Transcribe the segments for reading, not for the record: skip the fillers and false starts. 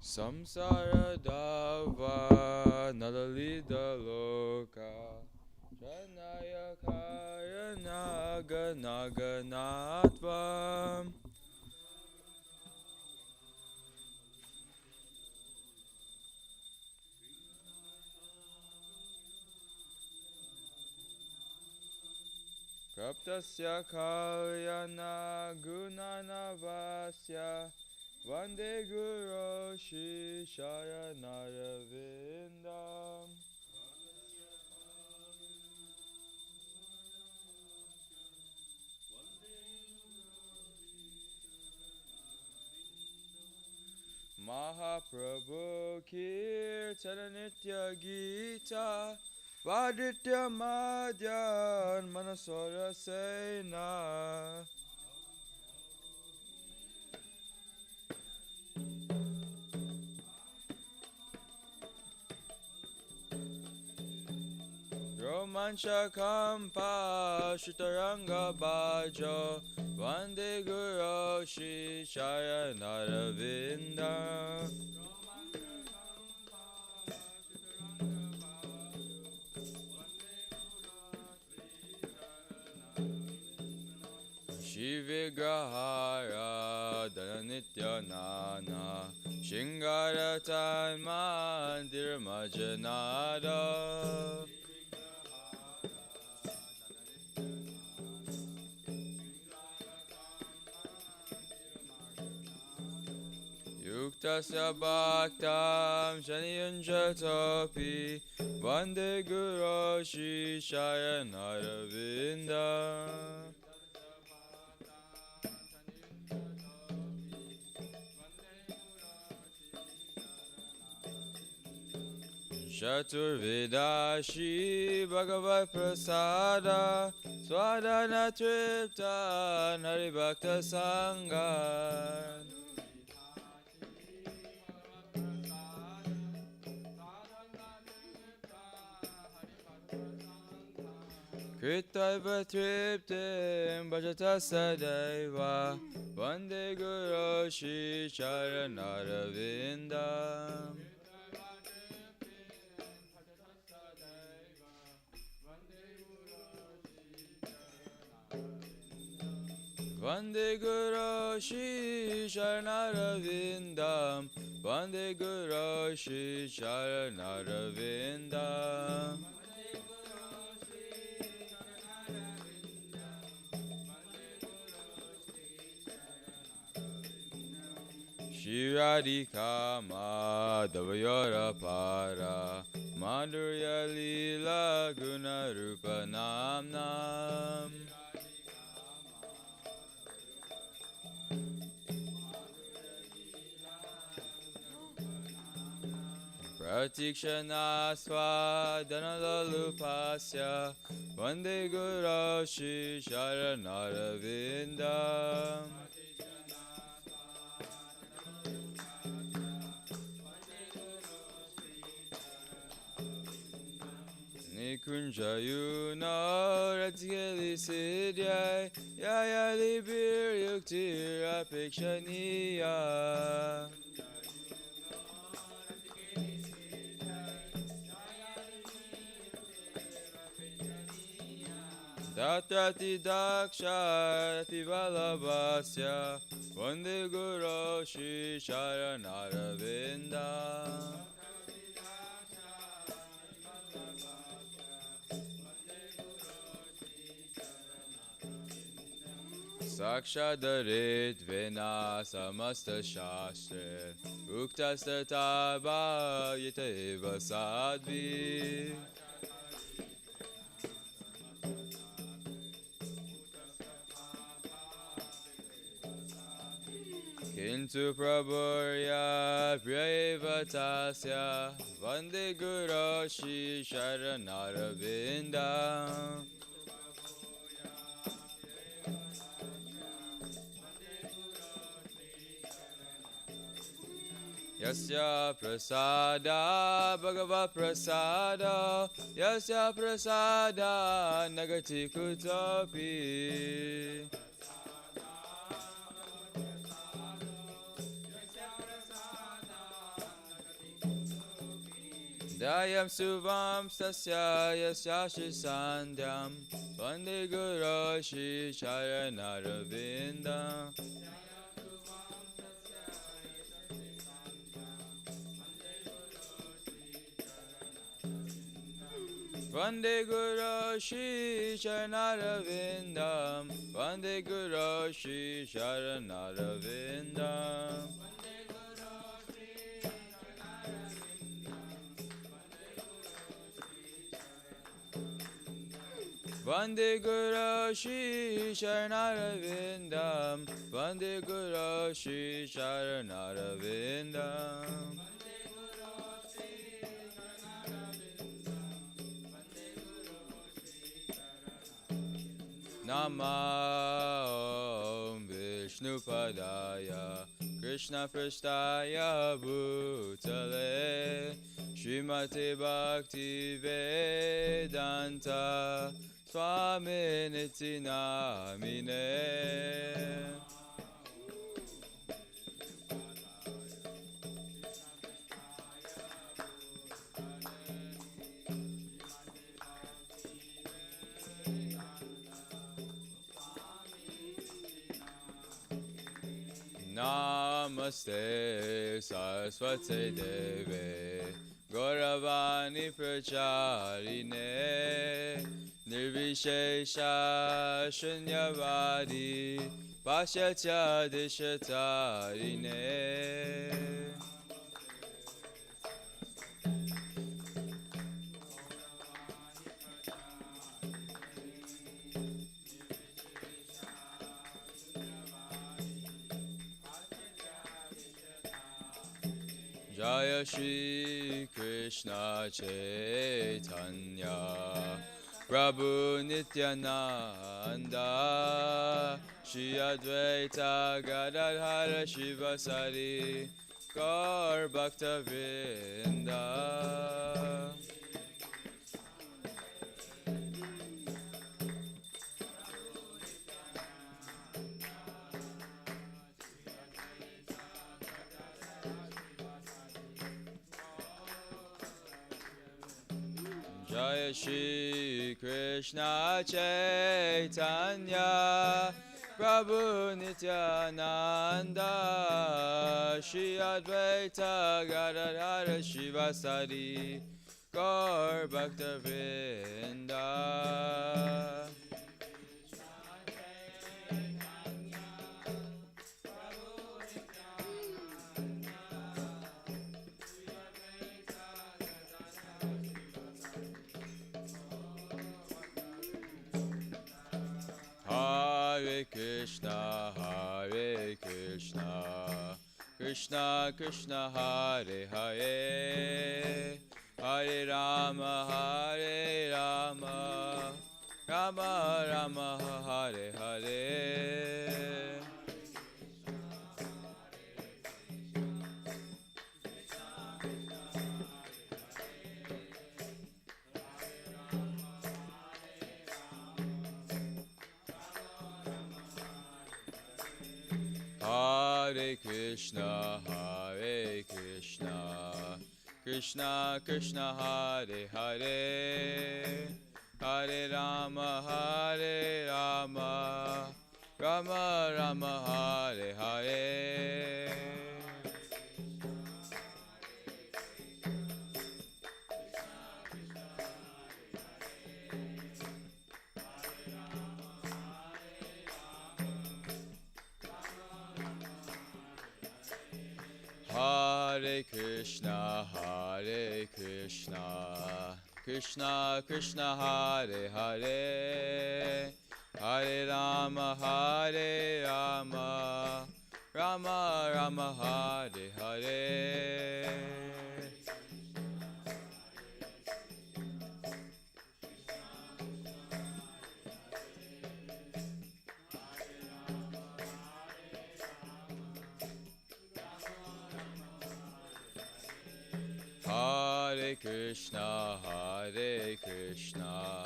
Samsara dava nalalida loka Janaya kaya naga naganatvam Praptasya kalyana gunanavasya Vande Guru Shishaya Naravindam Mahaprabhu Kirtana Nitya Gita Vaditya Madhyan Manasora Sena Romancha Kampa Shitaranga Bajo Vande Guru Shishaya Naravinda Shivigrahara Dhananitya Nana Shingaratan Mandir Majanada Yuktasya Bhaktam Shaniyunjatopi Vande Guru Shishaya Naravinda Chaturvidashi Bhagavad Prasada Swadhana Tripta Haribhakta Sangha Kritaiva Triptim Bhajata Sadaiva Vande Guru Shri Charanaravinda Vande Guru Shri Charanaravinda Vande Guru Shri Charanaravinda Shiradika Madhavayora Para Madhurya Lila Guna Rupa Namnam Pratikshana Swadhanalalupasya Vande Guru Shri Charanaravinda Nikunjayuna Ratigeli Siddhyai Yayali Bir Yuktir Apekshaniya Tatrati Dakshati Valabhasya Vande Guru Shri Charanaravinda Sakshadarit Vena Samasta Shastre Uktastataba Yitaiva Sadvi Kintu Prabhurya Prayavatasya Vande Guru Shri Charanaravinda Yasya Prasada Bhagavad Prasada Yasya Prasada Nagati Kutapi Dayam Suvam Stasya Yasya Shri Sandhyam Vande Guru Shri Charanaravinda Vande Guru Shri Charanaravinda Vande Guru Shri Charanaravinda Vande Guru Shri Charanaravinda Vande Guru Shri Charanaravinda Namah Vishnupadaya Krishna Prasthaya Bhutale Srimati Bhakti Vedanta Swaminiti Namine Namaste Saraswate Deve Gauravani Pracharine Nirvishesha Shunyavadi Pashyatya Dishatarine Jaya Shri Krishna Chaitanya Prabhu Nityananda Shri Advaita Gadadhara Shivasari Gaur Bhakta Vrinda Jaya Shri Krishna Chaitanya Prabhu Nityananda Shri Advaita Gadadhara Shivasari Gaur Bhakta Vrinda Hare Krishna, Krishna Krishna, Hare Hare, Hare Rama, Rama Rama, Hare Hare. Hare Krishna, Krishna Krishna, Hare Hare, Hare Rama, Rama Rama, Hare Hare. Hare Krishna, Krishna Krishna, Hare Hare, Hare Rama, Rama Rama, Hare Hare. Hare Krishna,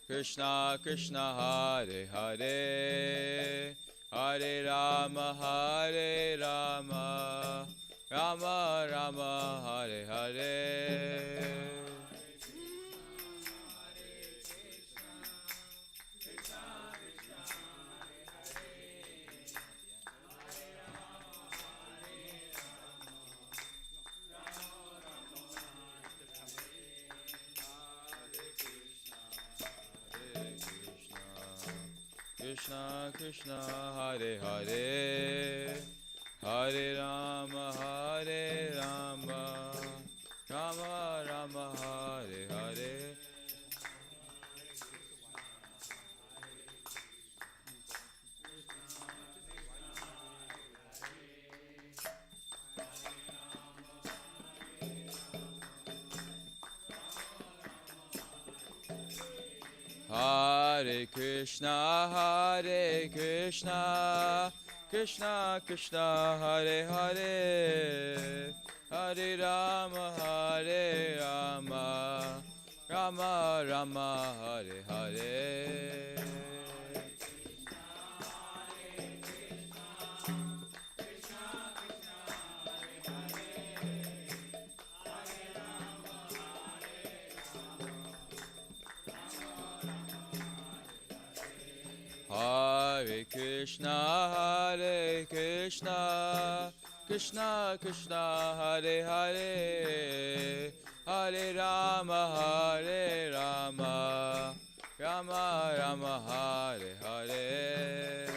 Krishna Krishna, Hare Hare, Hare Rama, Rama Rama, Hare Hare. Krishna Krishna Hare Hare Hare Rama Hare Rama Rama Rama Hare Hare Hare Krishna Krishna Krishna Hare Hare Hare Rama Hare Rama Rama Rama Hare Hare Hare Krishna Krishna Krishna Hare Hare Hare Rama Rama Rama Hare Hare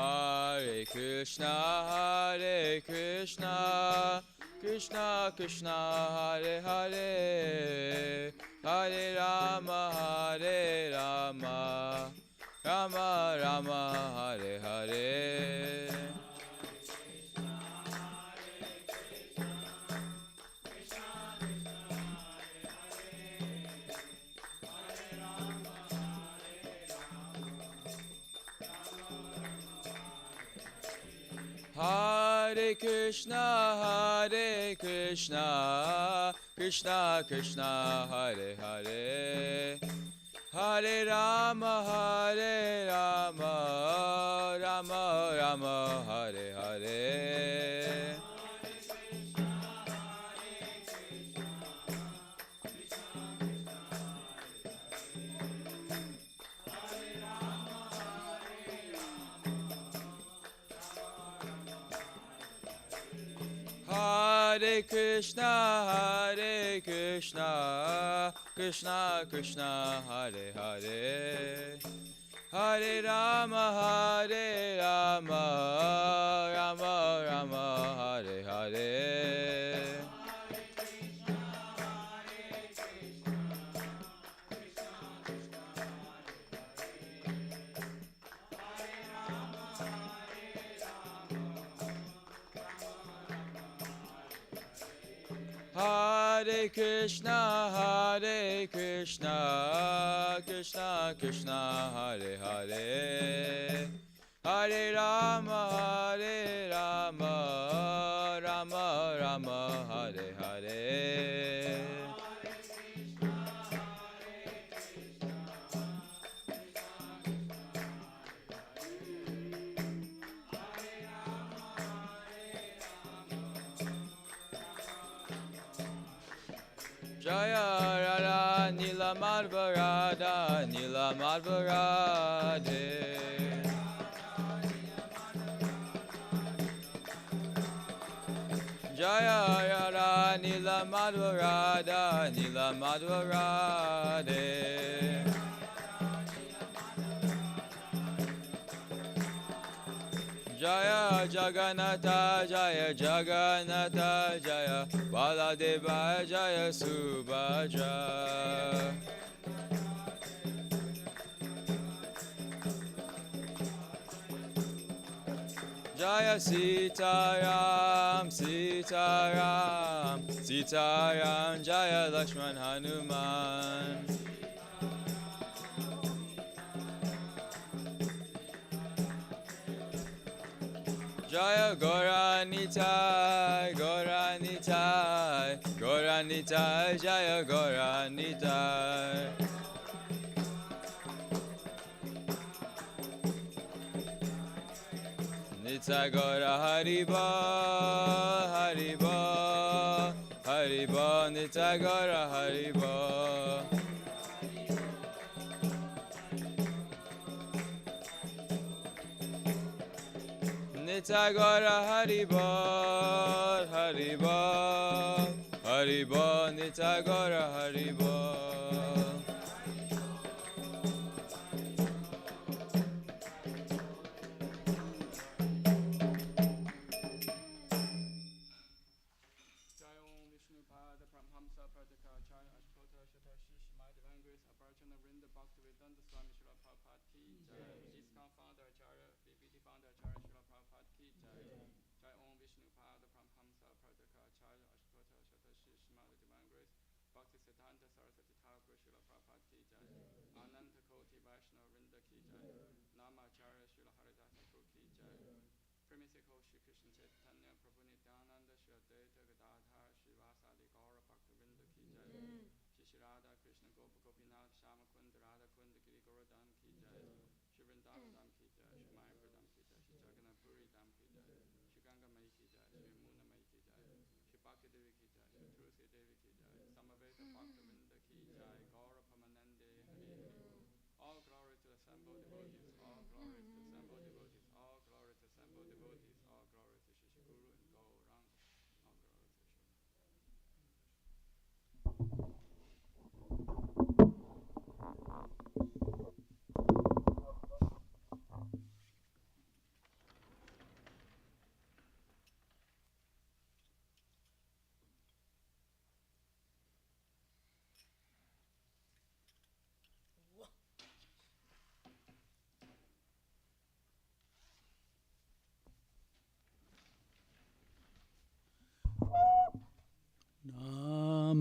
Hare Krishna Krishna Krishna Hare Hare Hare Rama Rama Rama Hare Hare Hare Krishna Krishna Krishna Hare Hare Hare Rama Rama Rama Hare Hare Hare Krishna Krishna Krishna Hare Hare Hare Rama Rama Rama Hare Hare Hare Krishna Krishna Krishna Hare Hare Hare Rama Rama Rama Hare Hare Jaya Radha Nila Madhva Radhe Jaya Radha Nila Madhva Radhe Jaya Jagannatha Jaya Baladeva Jaya Subhadra Jaya Sitaram Jaya Lakshman Hanuman Jaya Gauranitai Jaya Gauranitai Nitai Gaura Hariba Nitai Gaura Hariba Nitai Gaura Haribo, Haribo, Haribo, Nitai Gaura Haribo.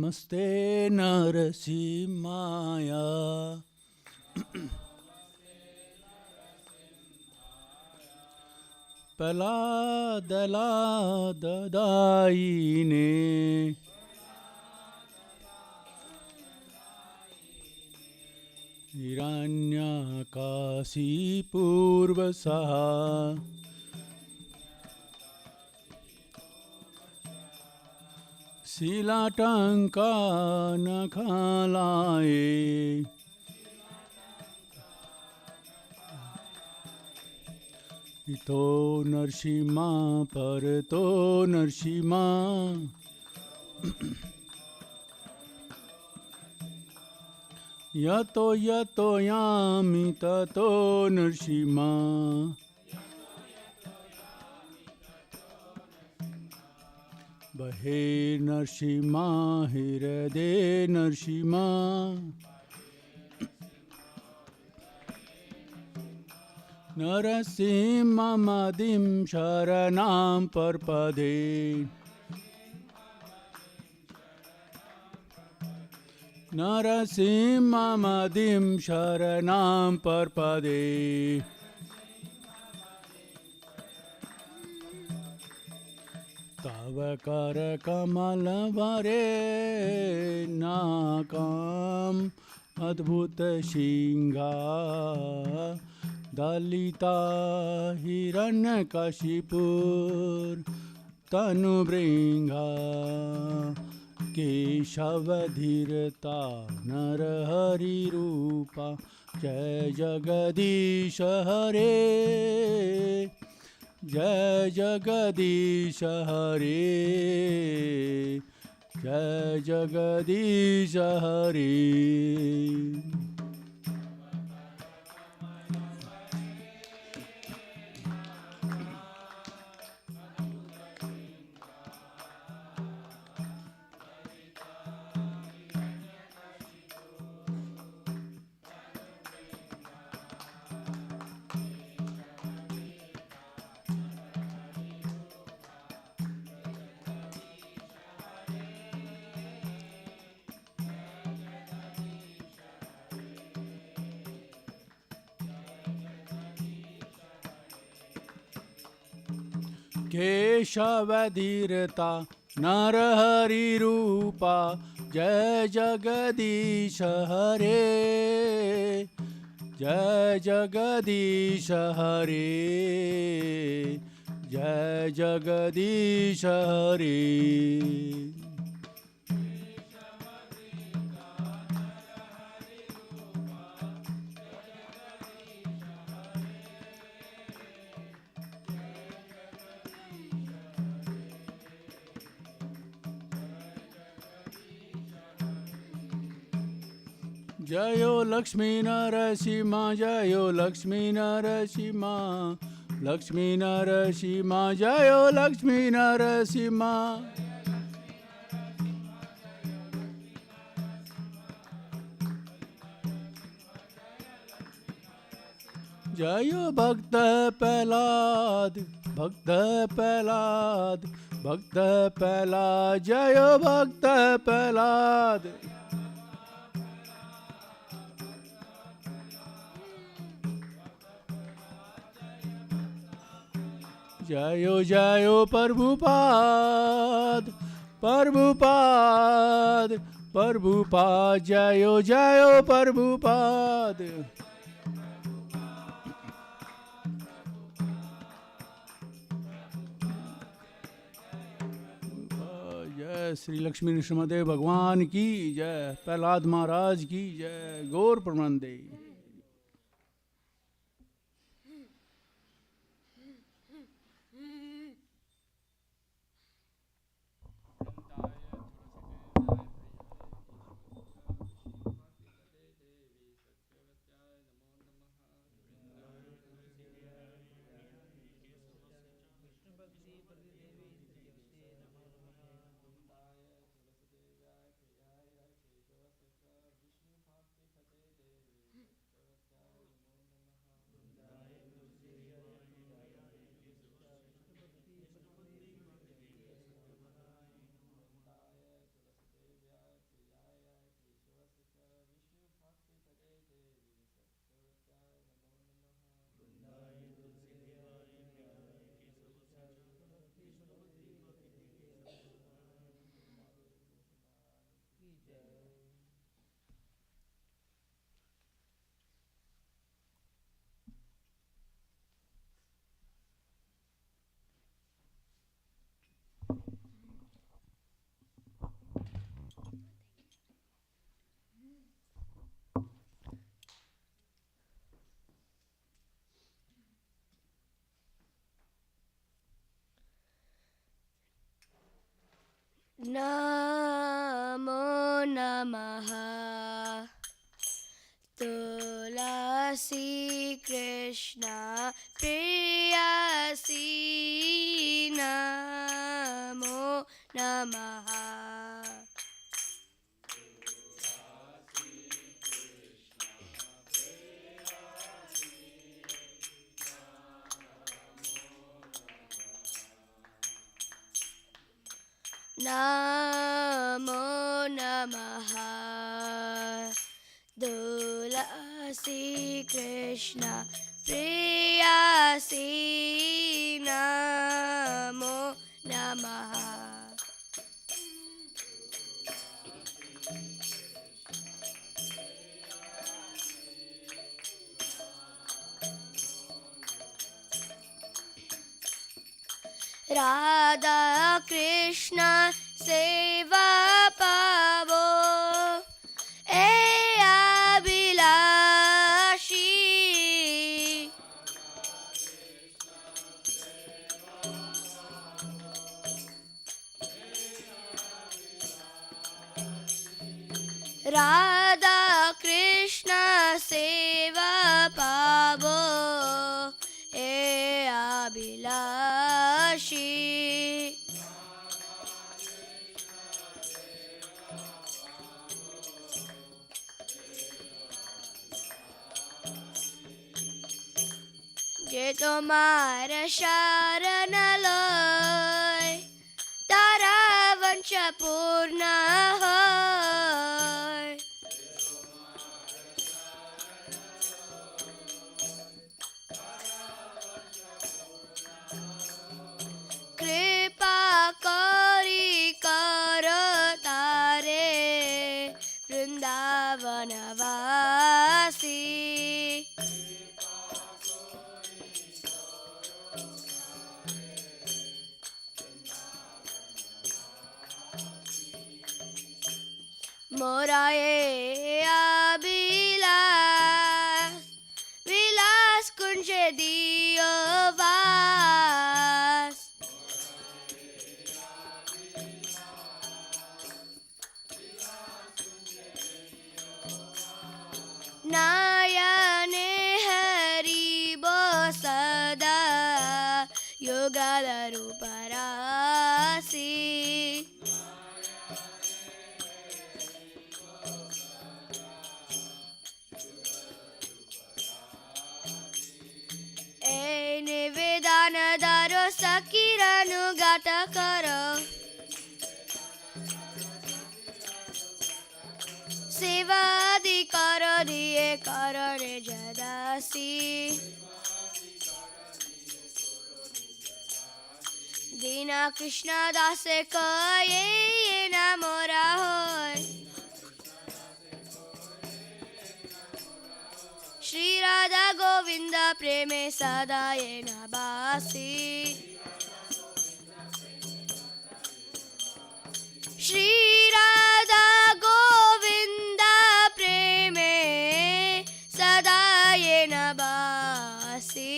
Namaste Narasimhaya Paladala Dadaine Hiranyakasi Purvasaha Silatanka Nakhalaye Ito Narshima Parato Narshima Yato Yato Yami Tato Narshima Bahe Narshima Hirade Narshima Narasimha Madim Sharanam Parpade Narasimha Madim Sharanam Parpade Tavakara Kamalavare Nakam Adbhuta Shingha Dalita Hiranyakashipur Tanubringa Keshavadhirata Narahari Rupa Jai Jagadish Hare Jai Jagadish Hare Jai Jagadish Hare Keshavadhirata Narahari Rupa Jai Jagadish Hare Jai Jagadish Hare Jai Jagadish Hare जयो लक्ष्मी नरसिंहा जयो लक्ष्मी नरसिंहा लक्ष्मी नरसिंहा जयो लक्ष्मी नरसिंहा जयो भक्त प्रहलाद भक्त प्रहलाद भक्त प्रहलाद जयो भक्त प्रहलाद जयो जयो प्रभुपाद प्रभुपाद प्रभुपाद जयो जयो प्रभुपाद जय श्री लक्ष्मी नृसिंहदेव भगवान की जय, प्रहलाद महाराज की जय, गौर प्रमानंदे। नमो नमः तुलसी कृष्ण प्रेयसी नमो नमः नमो नमः तुलसी कृष्ण प्रेयसी नमो नमः राधा कृष्ण सेवा पावो ए अभिलाषी राधा कृष्ण सेवा पावो ए अभिलाषी যে তোমার শরণ লয় তারা বংশ পূর্ণ হয় কৃপা করি কর তারে বৃন্দাবনবাসী मोराए अभिलाष विलास कुंज दियो वास नयने हरिबो सदा युगलरू परासी ए निवेदनदारो सकिरनुगात कर सेवादि कर दिए कर रे जदासी दीना कृष्ण दासे कये न मोरा होय श्री राधा गोविंद प्रेमे सदा ये न बासी श्री राधा गोविंद प्रेमे सदा ये न बासी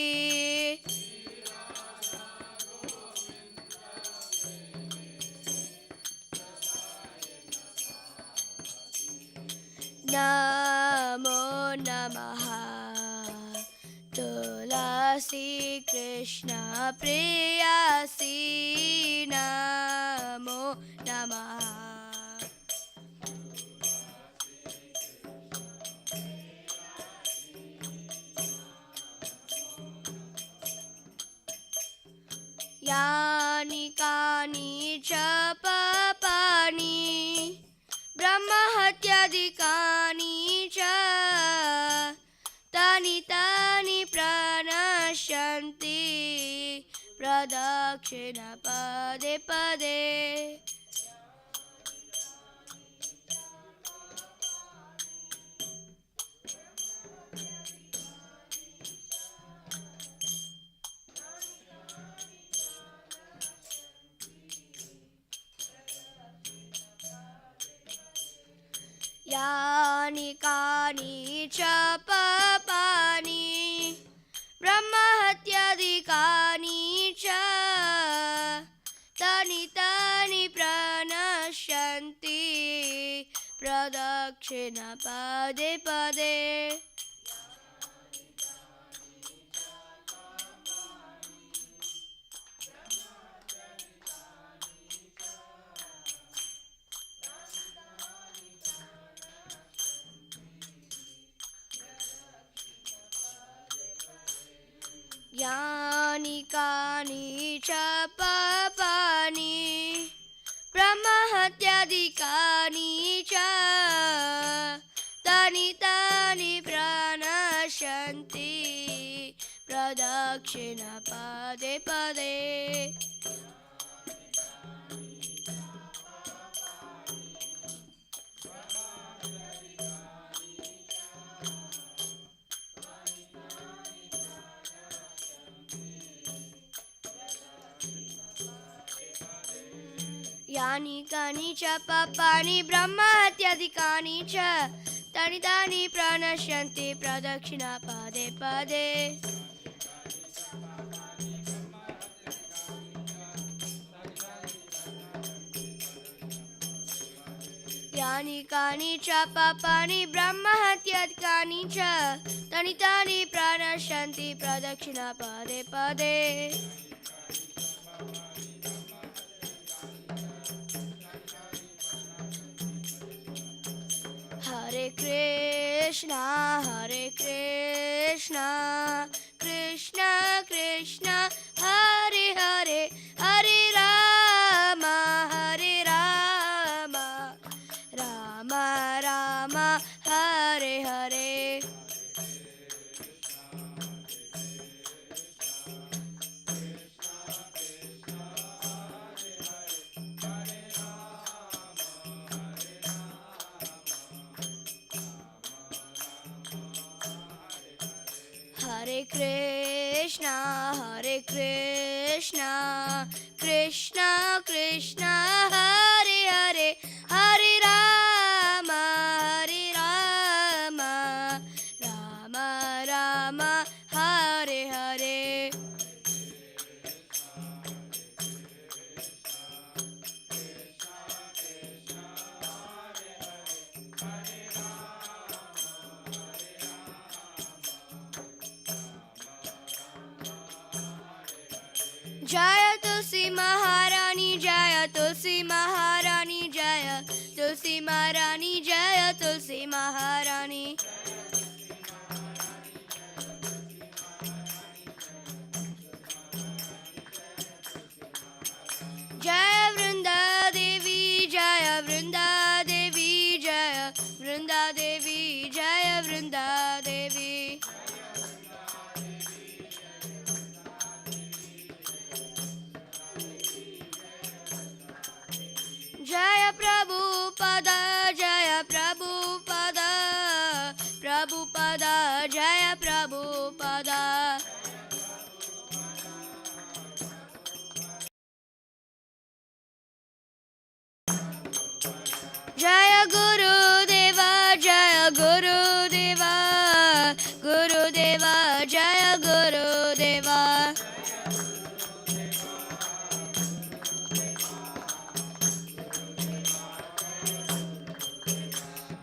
नमो नमः तुलसी कृष्ण प्रेयसी नमो नमः यानि कानि च पापानि ब्रह्महत्यादिकानि च तानि तानि प्रणश्यन्ति प्रदक्षिण पदे पदे यानि कानि च पापानि ब्रह्महत्यादिकानि च तानि तानि प्रणश्यन्ति प्रदक्षिण पदे पदे यानि कानि च पापानि ब्रह्महत्यादिकानि च तानि तानि प्रणश्यन्ति प्रदक्षिण पदे पदे यानि कानि च पापानि ब्रह्महत्यादिकानि च तानि तानि प्रणश्यन्ति प्रदक्षिण पदे पदे यानि कानि च पापानि ब्रह्महत्यादिकानि च तानि तानि प्रणश्यन्ति प्रदक्षिण पदे पदे Hare Krishna, Krishna Krishna, Hare Hare, Hare Rama, Rama Rama, Hare Hare. Hare Krishna, Krishna Krishna, Hare Hare, Hare Rama, Rama Rama, Hare Hare. जय तुलसी महारानी जय तुलसी महारानी जय तुलसी महारानी जय तुलसी महारानी जय वृंदा देवी जय वृंदा देवी जय वृंदा देवी जय वृंदा देवी जय प्रभुपद जय प्रभुपद प्रभुपद जय प्रभुपद जय गुरुदेवा जय गुरुदेवा गुरुदेवा जय गुरुदेवा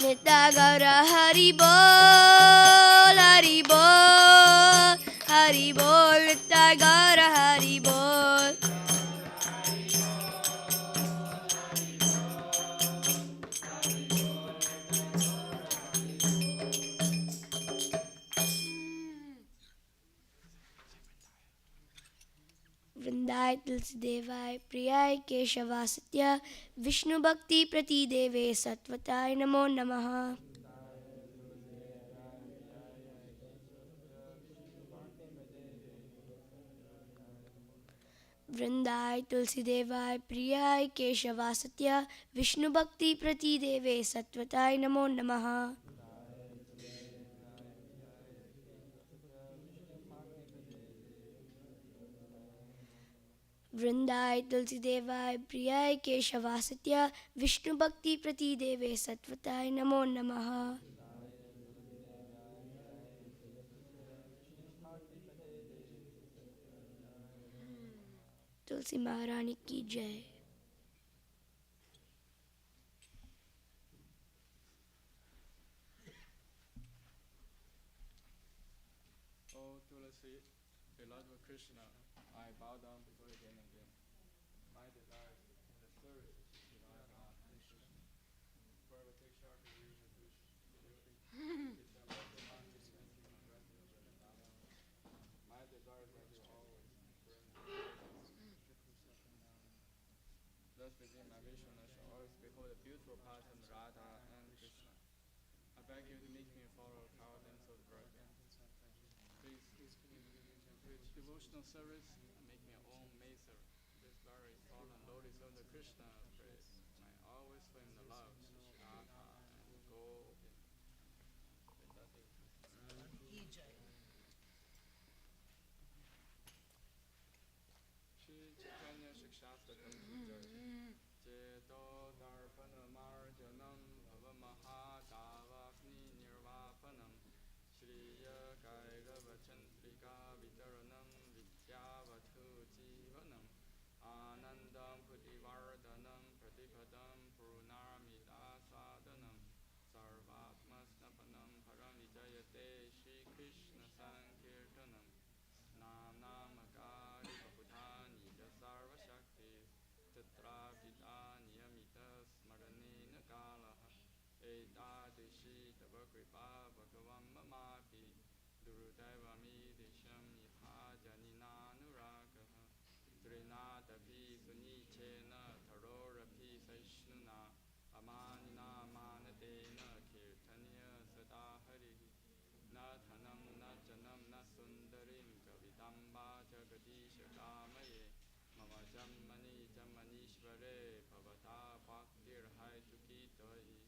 नित्य गौर हरि बोल हरि बोल हरि बोल नित्य गौर हरि बोल वृंदाय तुलसी देवाय प्रियाय केशवासत्य विष्णु भक्ति प्रति देवे सत्वताय नमो नमः वृंदाय तुलसी देवाय प्रियाय केशवासत्य विष्णु भक्ति प्रति देवे सत्वताय नमो नमः वृंदाय तुलसी देवाय प्रियाय केशवासत्य विष्णु भक्ति प्रति देवे सत्वताय नमो नमः तुलसी महारानी की जय Oh Tulasi, beloved of Krishna, I bow down before you again and again. My desires in the service of Radha and Krishna. Forever take shelter of you and Krishna. It's a lovely man to spend you on refuge and Radha. My desires that you always bring thus within my vision I shall always behold the beautiful pattern Radha and Krishna. I beg you to make me a follower of our damsel bride. Please, with devotional service, make me your own mazer. This very solemn lowly son of Krishna praise. May always flame the love of Radha and Govinda. Shri Chaitanya Shikshastra Cheto Darpana Marjanam Bhavamahadavakni Nirvapanam Shriya Kairava Chandrika Vitaranam Vidyavatu Jivanam Anandam Putivardanam Pratipadam Purnamida Sadanam Sarvatmasnapanam Param Vijayate Shri Krishna Sankirtanam Namakari Babudhani Sarva Shakti Tatra Pita Niyamita Smaranena Kalaha Etadishi Tava Kripa Bhagavam Mamapi Durudevami Disham Yatha Janinanuragaha Trinadapi Sunichena Tarorapi Saishnuna Amanina Manadena Kirtaniya Sada Harihi Nathanam Najanam Nasundarim Kavidamba Jagadisha Kamaye Mama Jammani Jammanishvare Bhavata Bhaktir Haitukitahi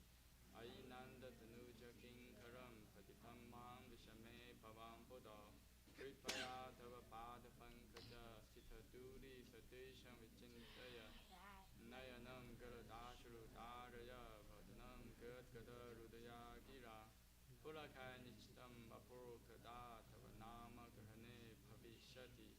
Ainanda Tanuja Kinkaram Patitam Mam Vishame Bhavam Buddha Kripaya Tava Pada Pankaja Sita Duri Satesham Vichintaya Nayanam Garadashru Daraya Vadanam Gadgada Rudaya Gira Pulakaya Nichitam Apurukada Tava Nama Grahane Bhavishati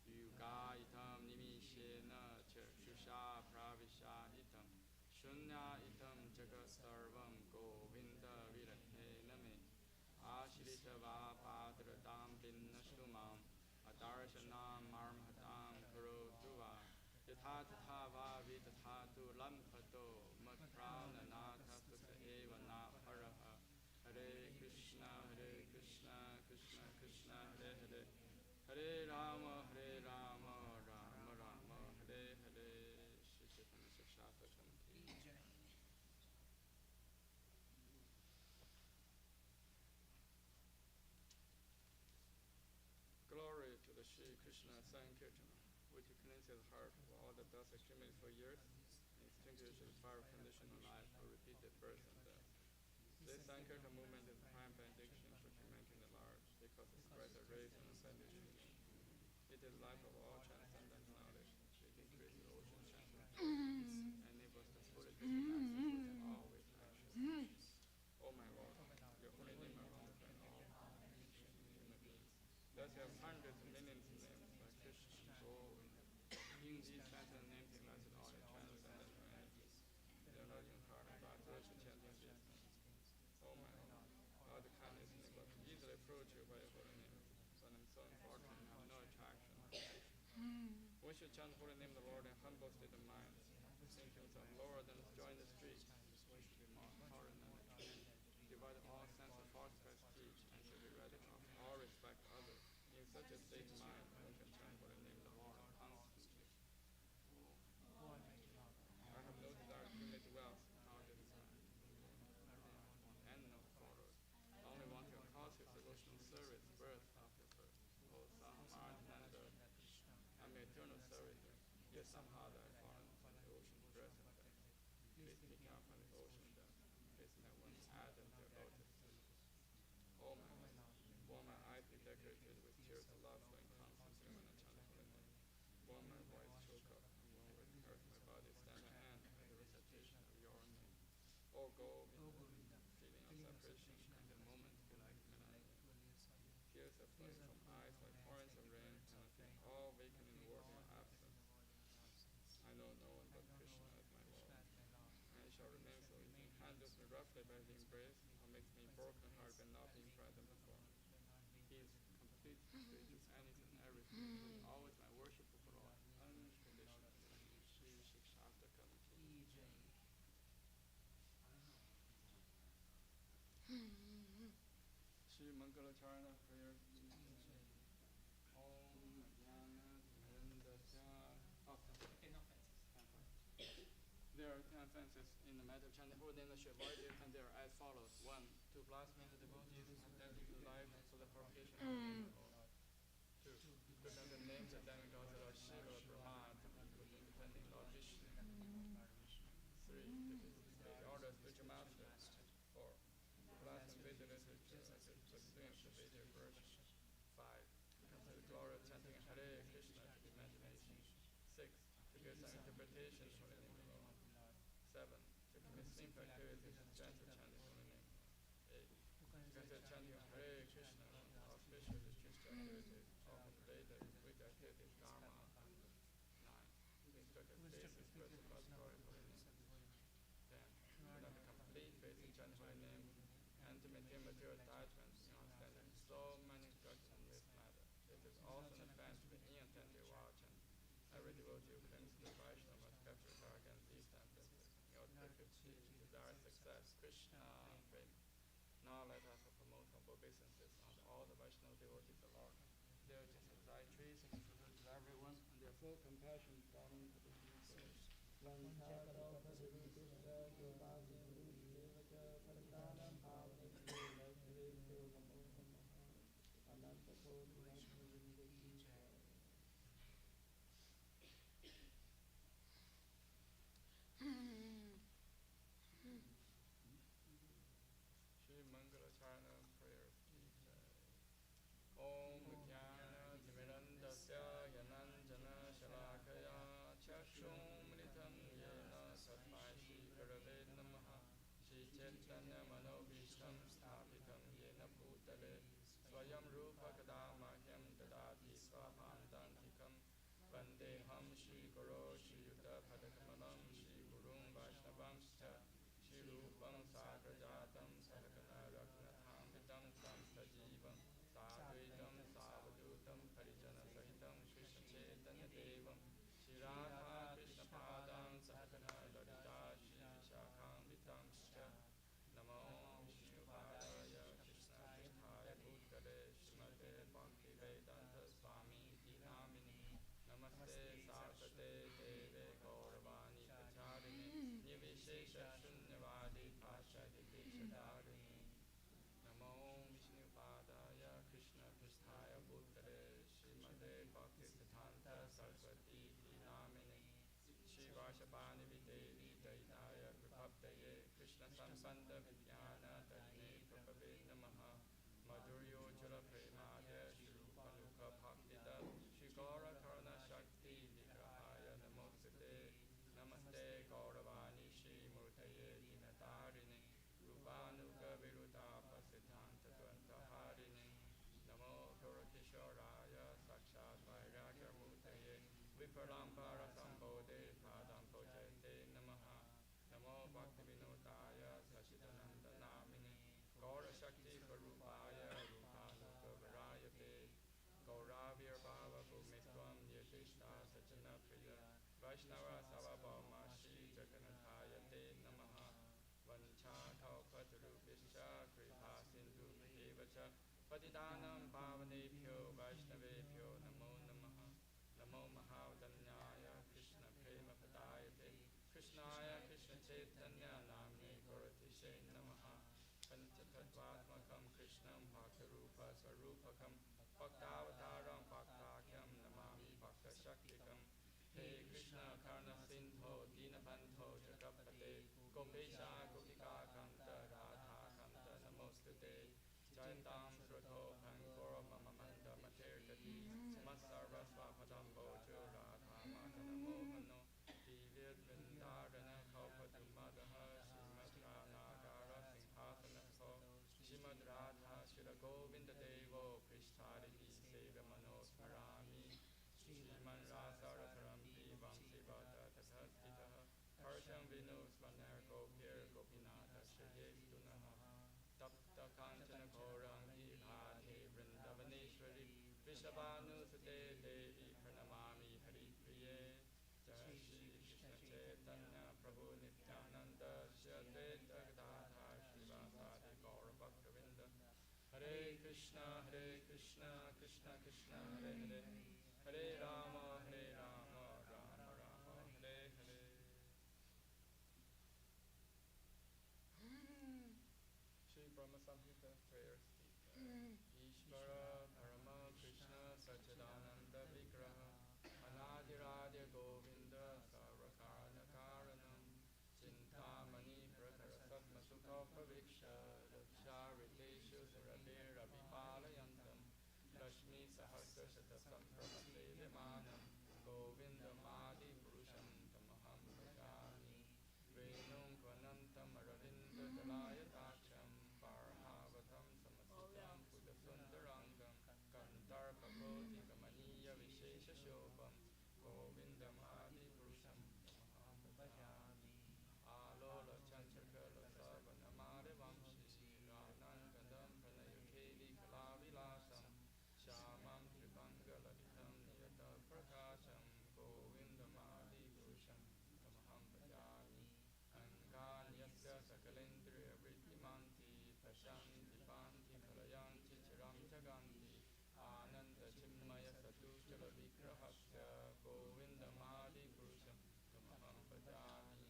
Yuga Itam Nimishena Chakshusha Pravisha Itam Shunya Itam Jagat Sarvam Govinda Virate Name Ashritava Padradam Binnashumam Adarshanam Marmhatam Karo Tatthava vidhatu lampato matprananatha sukha eva na paraha. Hare Krishna, Krishna Krishna, Hare Hare, Hare Rama, Rama Rama, Hare Hare. Shri Chaitanya Shastakam ki jai. Glory to the Shri Krishna Sankirtana, which cleanses the heart of all the dust accumulated for years, and extinguishes the fire of conditional life for repeated birth and death. This Sankirtan movement is a prime benediction for humankind at large, because it spreads a rays and ascended healing. It is life of all transcendent knowledge. It increases the ocean transcendence and enables the fully disconnected from all with actions. Oh my Lord, your holy name alone can all human beings. Thus you have hundreds of millions of names by Krishna, Govinda. In these transcendent names invested all in transcendent entities. They are not incarnate, but virtue chanting these names. Oh my Lord, all the kindness neighbor can easily approach you by your holy name, but I'm so unfortunate and have no attraction. One should chant the holy name of the Lord in humble state of mind, think himself lower than the joy in the street. One should be more tolerant than the tree, divide all sense of faults by speech, and should be ready to offer all respect to others. In such a state of mind, one can chant the holy name of the Lord constantly. I have no desire to accumulate wealth, nor this and no followers. I only want to cause his devotional service birth after birth. O Sahamarthananda, I'm an eternal servitor, yet somehow I have fallen into the ocean of birth and death. Please pick me up from the ocean of death. Please make one add them to your lotus. Oh my Lord, why my eyes be decorated with tears of love flowing constantly when I chant the holy name? Why my voice choke up, and why with hurt my body stand my hand at the recitation of your name? Oh Govinda, feeling of separation and the moment be like melancholy. Tears are flowing from eyes like torrents of rain, and I feel all vacant in the world in absence. I know no one but Krishna as my Lord, and I shall remain so if he handles me roughly by the embrace, or makes me broken heart by not being present before. He is complete free to anything and everything, who is always my worshipful Lord, unconditionally. Shri Shikshastakam ki jai. Shri Mangala prayer. Om Jnana Dhyana. There are 10 offenses in the matter of chanting holy name that should avoid it, and they are as follows. 1. To blaspheme the devotees and dedicate life for the purification of the name of the Lord. 2. To chant the names of demigods that are Shiva, Brahma, including depending Lord Vishnu. 3. To disobey the order of spiritual masters. 4. To blaspheme Vedic literature as it pursues the Vedic version. 5. To consider the glory of chanting Hare Krishna to be imagination. 6. To give some interpretation for the name of the Lord. 7. To commit sinful activities in strength of chanting holy name. 8. To consider chanting Hare Krishna auspicious spiritual activities, often related with activities karma. 9. To instruct a faith in expressive God's glory holy name. 10. To have a complete faith in chanting holy name, and to maintain material attachments in understanding so many instructions in this matter. It is also an offense to be inattentive while chanting. Every devotee who claims to be Vaishnava must capture the guard against these 10 offenses. In order to desire success, Krishna fame. Now let us promote humble obeisances unto all the Vaishnava devotees of the Lord. Their anxieties and to everyone, and their full compassion falling to the souls. Shri Mangala prayer. Om Jnana Timirandasya Yananjana Shalakaya Chakshum Mritam Yena Tasmai Shri Gurave Namaha. Shri Chaitanya Manobhishtam Sthapitam Yena Bhutale Swayam Rupa Kadamahyam Dadati Swaham Dantikam Vandeham Shri Guru Shri Yuta Padakamalam Shri Gurum Vaishnavamscha Shri Rupam Sagrajatam Sadhakana Raghunatham Vidam Tam Sajivam Sadvaitam Savadutam Parijana Sahitam Krishna Chaitanya Devam Shri Radha Parampara Sambodhe Padam Pujayate Namaha Namo Bhaktivinoda Sasidananda Namine Gaura Shakti Parupaya Rupanugavarayate Gauravir Bhava Bhumitvam Yadishta Sachana Priya Vaishnava Savabhauma Shri Jagannathaya Te Namaha Vancha Kalpatarubhischa Kripa Sindhu Evacha Patidanam Pavanebhyo Vaishnavebhyo Namo Namaha Namo Mahavadanyaya Krishna Prema Padayate Krishnaya Krishna Chaitanya Namne Gauratishe Namaha Panchatattvatmakam Krishnam Bhaktarupa Sarupakam Bhaktavataram Bhaktakyam Namami Bhakta Shaktikam He Krishna Karna Sindho Dinabandho Jagapate Gopesha Gopika Kanta Radha Kanta Namostute Jaitam Srato Pankoro Mamamanda Matergati Samasarva Swapadam Bojo Radha Madana Mohano Divya Vrindarana Kalpadumadaha Srimad Ranagara Singhasana Pho Srimad Radha Shira Govinda Devo Prishtarihi Seva Manosmarami Sriman Rasa Rasarampi Vamsivada Tathastitaha Harsham Vinu Svanar Gopir Gopinatha Shriyestunaha Tapta Kanchana Gaurangi Radhe Vrindavaneshwari Vrishabhanusute Devi Pranamami Hari Priye Jai Shri Krishna Chaitanya Prabhu Nityananda Shri Advaita Gadadhar Srivasadi Gaura Bhaktavinda Hare Krishna Krishna Krishna Hare Hare Hare Rama Rama Rama Hare Hare Shri Brahma Samhita Prayer Speaker Ishvara Parama Krishna Sachidananda Vigraha Anadiradia Govinda Sarvakarana Karanam Chintamani Prakara Satma Sukha Paviksha Chariteshu Surabir Abhipalayantam Lakshmi Sahasra Shata Samprabhate Vimanam Govinda Madi Purusham Tamaham Bhajami Venum Kvanantam Aravinda Dalayatacham Parhavatam Samasitam Buddhasundarangam Kantarpa Koti Kamaniya Vishesha Shobham Govinda Madi Purusham Tamaham Bhajami Alola Chanchakala Savanamare Vamshi Ranangandam Pranayukeli Kalavilasam Shamam Tribangalavitam Niyata Prakasham Govinda Madi Purusham Tamaham Bhajami Anganyasya Sakalendriya Vrittimanti Pashanti Panti Kalayanti Chiram Jaganti Ananda Chimmaya Satuchala Vigrahasya Govinda Madi Purusham Tamaham Bhajami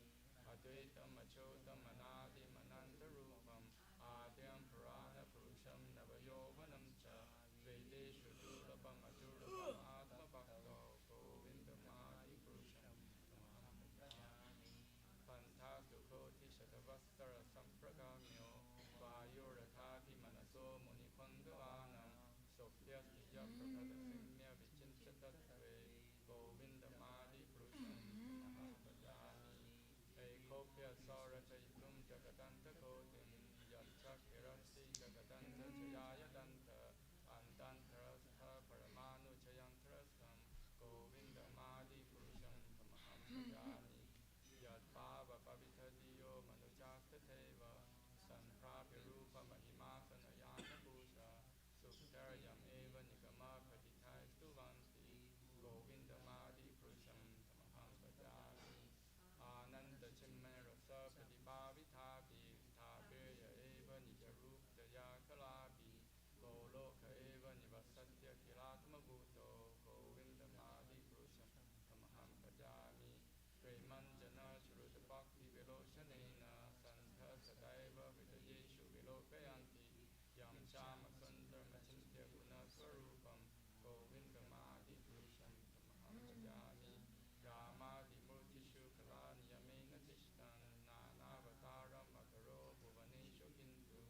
Advaitam Achotam Anadim Anantarupam Adyam Purana Purusham Navayovanam Cha Vedeshu Durlabam Adurlabam Atma Bhakto Govinda Madi Purusham Tamaham Bhajami Pantastu Koti Shatavastara Sampragamyo Vayuratati Manaso Munipangavanan Sophyasti Yaprakata Simya Vichinchatatve Govinda Madi Purusham Tamaham Bhajami Ekopya Sarachaitum Jagadanta Kotim Yachakirasi Jagadanta Chayayadanta Andantarastha Paramanu Chayantrastam Govinda Madi Purusham Tamaham Bhajami Yad Bhava Pavitadiyo Manujastateva Sanprapya Rupa Mahimasana Yana Bhusha Suktaryam Eva Nigama Patithaistu Vanti Govinda Madi Purusham Tamaham Bhajami Ananda Chimmaya Rasa Pradipavithapi Thapeya Eva Nijaruptaya Kalapi Goloka Eva Nivasatya Kilatma Bhuto Govinda Madi Purusham Tamaham Bhajami Premanjana Shruta Bhakti Viloshanena Santha Sadaiva Vidayeshu Vilokayanti Yam Chama Sundar Machintya Guna Swarupam Govinda Madi Purusham Tamaham Bhajami Ramadi Murtishu Kalani Yamena Tishtan Nanavataram Akaro Bhuvaneshu Kintu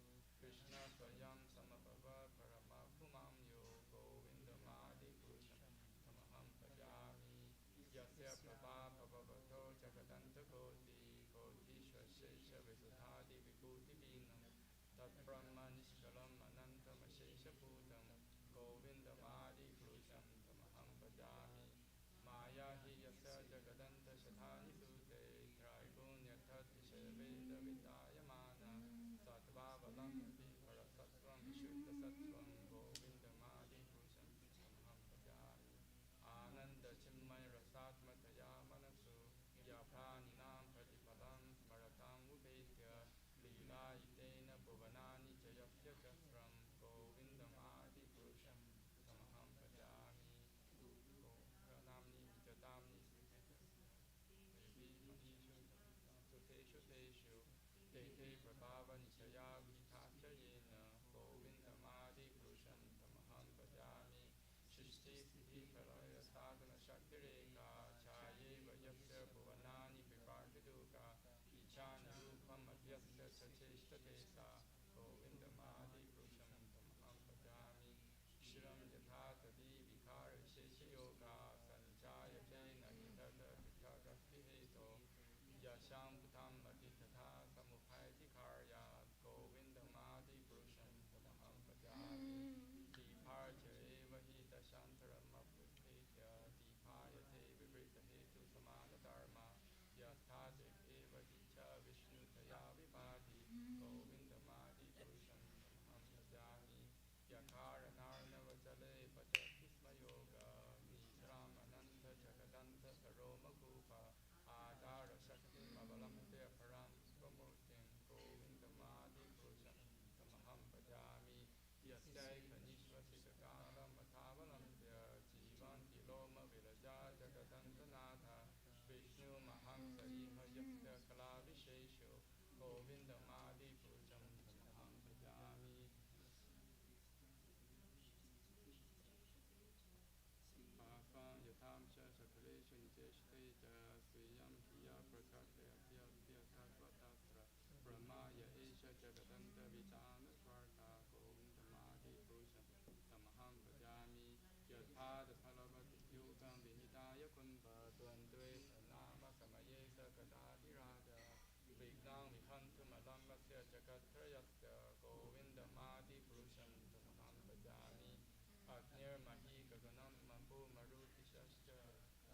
Krishna Swayam Samabhava Paramapumam Yo Govinda Madi Purusham Tamaham Bhajami Yasya Prabha Pavavato Jagadanta Koti Koti Shvashesha Visudhadi Vibhuti Vinam Tat Brahma Nishkalam Anantam Ashesha Bhutam Govinda Madi Purusham Tamaham Bhajami Maya Hi te prabhava nichaya vikachayena govindamadi purusham tamaham bhajami shishti siddhi pralaya sadhana shaktireka chayeva yasya bhuvanani vipartiduka ichani rupam adhyasya chacheshtate sa govindamadi purusham tamaham bhajami kshiram yatha tadi vikara vishesha yoga sanjayate nahi tata prithagasthi heto yasham putam adithatha samupayati karya govindamadi purusham tamaham bhajami dīpārca eva hi dashantaram apusthitya dīpāyate vivrita hetu samana dharma yasthadik eva hi cha vishnu taya vibhati govindamadi purusham tamaham bhajami yakara narnava jale bhajati sma yoga nidram ananta jagadanta saroma kupa adara shakti mavalamte param svamurtim govindamadi purusham tamaham bhajami yasyaiva nishvasitakalam matavalamtya jivanti loma vilaja jagadantanatha vishnu mahamsa iha yasya kala vishesho govindamadi purusham tamaham bhajami Bhāfāṃ yathāṃ ca sakareśu niteshte ca swiyam hiya prakarte adhyatya tatvatatra brahmaya esha jagadanta vichana svarta govindamadi purusham tamaham bhajami yatpada phalavati yogam vinidaya kunva dvandve nama samaye sakadati raja vignam vihantum alammasya jagatrayasya govindamadi purusham tamaham bhajami Agnir mahi gaganam mambu marutishascha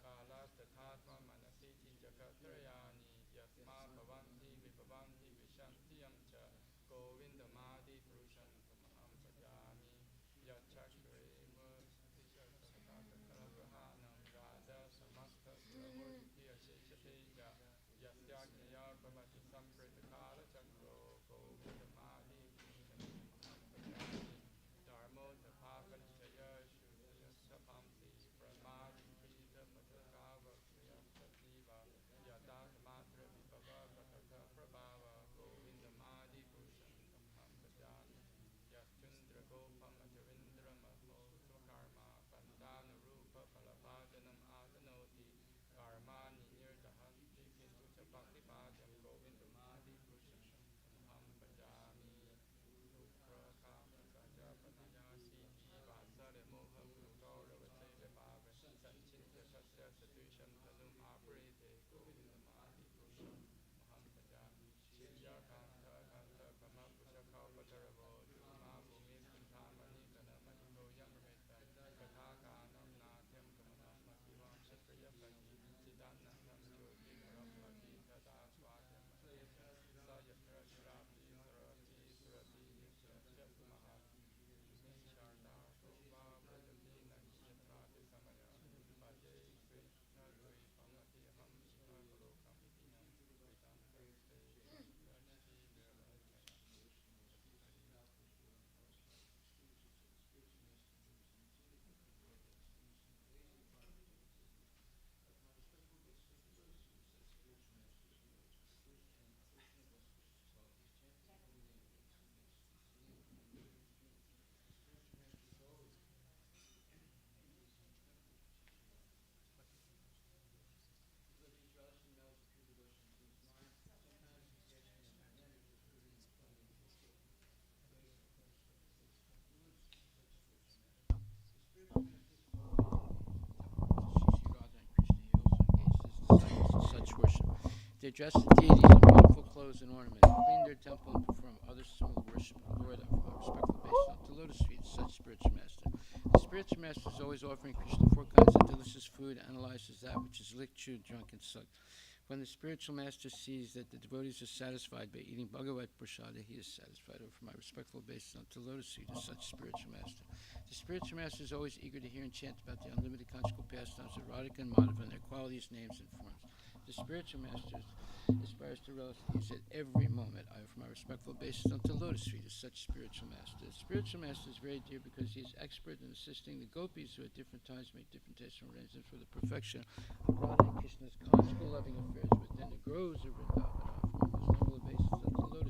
kalastathatma manasiti jagatrayani yasma bhavanti vibhavanti vishanti yamcha govindamadi purusham tamaham bhajami yachakshureva tishasatakaragrahanam radha samastha suramurti asheshateja yasyagniya bhavati samprita kala chakro govindamadi purusham tamaham bhajami Dharmo tapapanichaya shudasapamsi brahmadi prita patakava kriyasativa yadata matra vibhava pataka prabhava govindamadi purusham tamham bhajami yastundra gopam ajarindra maho swakarma bandhana rupa palapadanam adanoti karmani nirdahanti kintu cha bhakti padam govindamadi purusham tamham bhajami Such worship. They dress the deities in beautiful clothes and ornaments, clean their temple and perform other similar worship of the Lord from a respectful basis to lotus feet, such spiritual master. The spiritual master is always offering Krishna 4 kinds of delicious food, analyzes that which is licked, chewed, drunk, and sucked. When the spiritual master sees that the devotees are satisfied by eating Bhagavat Prasada, he is satisfied. Over my respectful obeisance unto lotus feet is such spiritual master. The spiritual master is always eager to hear and chant about the unlimited conjugal pastimes of Radhika and Madhava and their qualities, names, and forms. The spiritual master aspires to relish these at every moment. I offer my respectful obeisance unto lotus feet is such spiritual master. The spiritual master is very dear because he is expert in assisting the gopis who at different times make different tasteful arrangements for the perfection of Radha and Krishna's conjugal loving affairs within the groves of Vrindavan. I offer my most humble obeisance unto lotus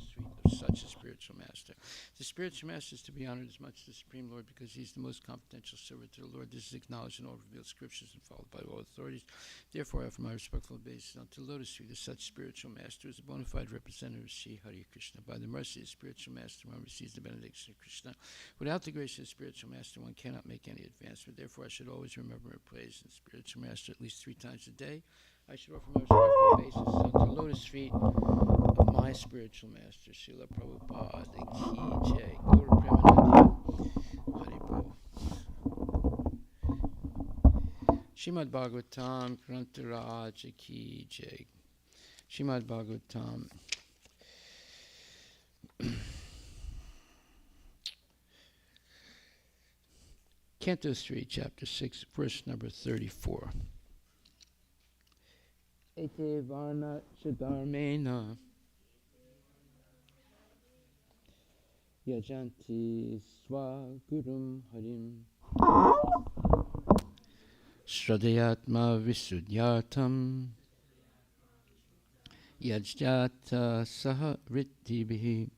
such a spiritual master. The spiritual master is to be honored as much as the Supreme Lord because he's the most confidential servant to the Lord. This is acknowledged in all revealed scriptures and followed by all authorities. Therefore, I offer my respectful obeisance unto Lotus Feet as such spiritual master is a bona fide representative of Sri Hare Krishna. By the mercy of the spiritual master, one receives the benediction of Krishna. Without the grace of the spiritual master, one cannot make any advancement. Therefore, I should always remember and praise the spiritual master at least 3 times a day. I should offer my respectful obeisance unto Lotus Feet of my spiritual master, Srila Prabhupada Ki Jai. Gaura Premanandi Haribol. Srimad Bhagavatam Grantaraj Ki Jai. Srimad Bhagavatam. Canto 3, Chapter 6, verse number 34. Ete varna chadarmena yajanti swagurum harim Shradayatma visuddhyatam yajjata saha rittibhihi.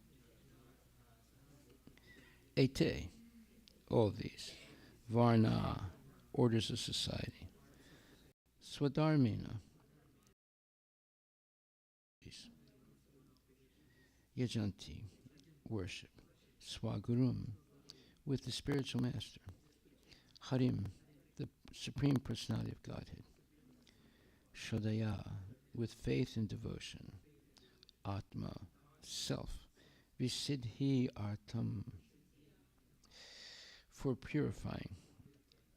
Ete, all these. Varna, orders of society. Swadharmena, yajanti, worship. Swagurum, with the spiritual master. Harim, the Supreme Personality of Godhead. Shradaya, with faith and devotion. Atma, self. Visiddhi artam, for purifying.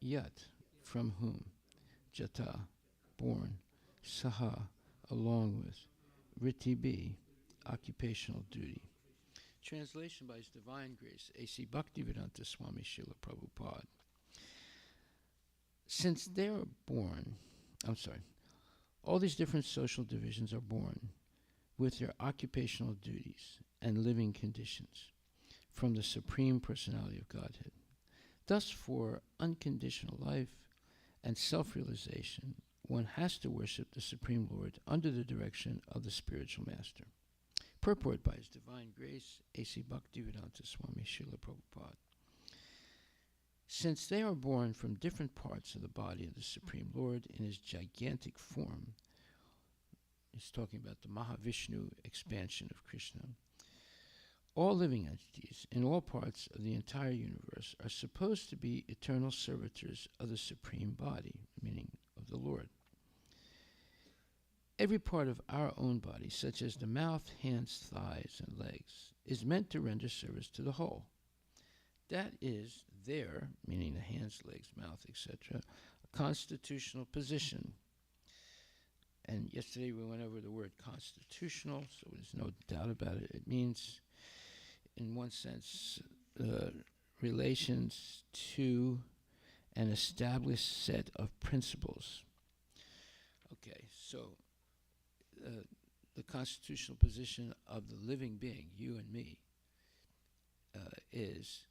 Yat, from whom. Jata, born. Saha, along with. Ritibi, occupational duty. Translation by His Divine Grace, A.C. Bhaktivedanta Swami Srila Prabhupada. Since they are born, all these different social divisions are born with their occupational duties and living conditions from the Supreme Personality of Godhead. Thus, for unconditional life and self-realization, one has to worship the Supreme Lord under the direction of the Spiritual Master. Purport by His Divine Grace, A.C. Bhaktivedanta Swami Srila Prabhupada. Since they are born from different parts of the body of the Supreme Lord in His gigantic form, he's talking about the Mahavishnu expansion of Krishna, all living entities in all parts of the entire universe are supposed to be eternal servitors of the Supreme Body, meaning of the Lord. Every part of our own body, such as the mouth, hands, thighs, and legs, is meant to render service to the whole. That is their, meaning the hands, legs, mouth, etc., a constitutional position. And yesterday we went over the word constitutional, so there's no doubt about it. It means, in one sense, relations to an established set of principles. Okay, so the constitutional position of the living being, you and me, is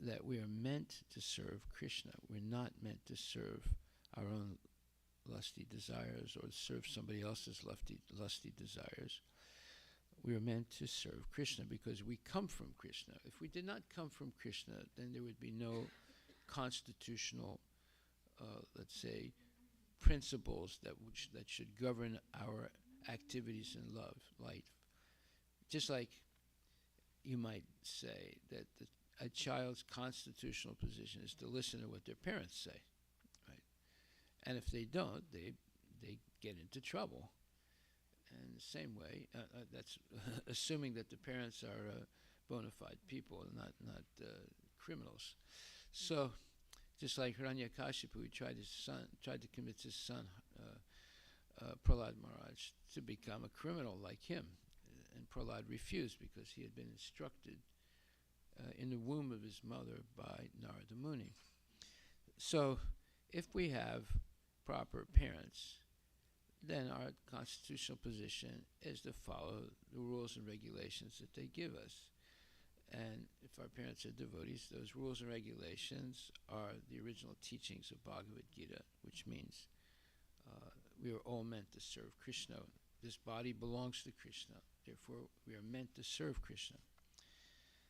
that we are meant to serve Krishna. We're not meant to serve our own lusty desires or serve somebody else's lusty desires. We are meant to serve Krishna because we come from Krishna. If we did not come from Krishna, then there would be no constitutional, let's say, principles that should govern our activities in life. Just like you might say that a child's constitutional position is to listen to what their parents say, right? And if they don't, they get into trouble. And the same way, that's assuming that the parents are bona fide people, not criminals. So, just like Hiranyakashipu, he tried to convince his son, Prahlad Maharaj, to become a criminal like him. And Prahlad refused because he had been instructed in the womb of his mother by Narada Muni. So, if we have proper parents, then our constitutional position is to follow the rules and regulations that they give us. And if our parents are devotees, those rules and regulations are the original teachings of Bhagavad Gita, which means we are all meant to serve Krishna. This body belongs to Krishna. Therefore, we are meant to serve Krishna.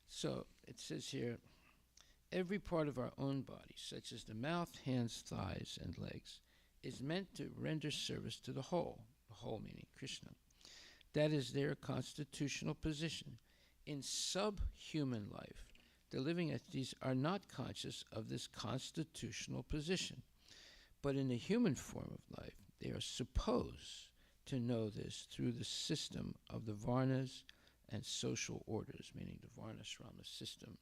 So it says here, every part of our own body, such as the mouth, hands, thighs, and legs, is meant to render service to the whole meaning Krishna. That is their constitutional position. In subhuman life, the living entities are not conscious of this constitutional position. But in the human form of life, they are supposed to know this through the system of the varnas and social orders, meaning the varnashrama system.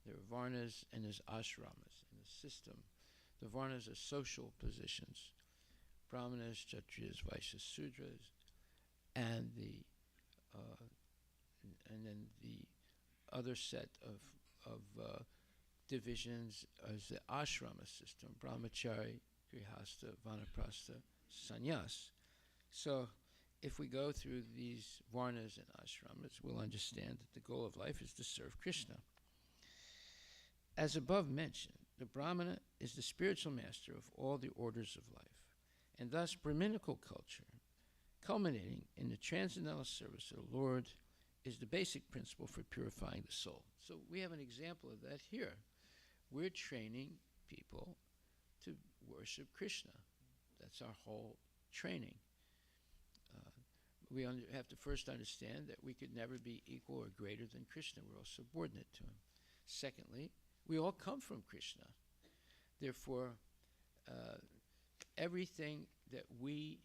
There are varnas and there's ashramas in the system. The varnas are social positions, brahmanas, kshatriyas, vaishyas, sudras, and then the other set of divisions is the ashrama system: brahmachari, grihastha, vanaprastha, sannyas. So, if we go through these varnas and ashramas, we'll understand that the goal of life is to serve Krishna. As above mentioned, the Brahmana is the spiritual master of all the orders of life, and thus Brahminical culture, culminating in the transcendental service of the Lord, is the basic principle for purifying the soul. So we have an example of that here. We're training people to worship Krishna. That's our whole training. We have to first understand that we could never be equal or greater than Krishna. We're all subordinate to him. Secondly, we all come from Krishna. Therefore, everything that we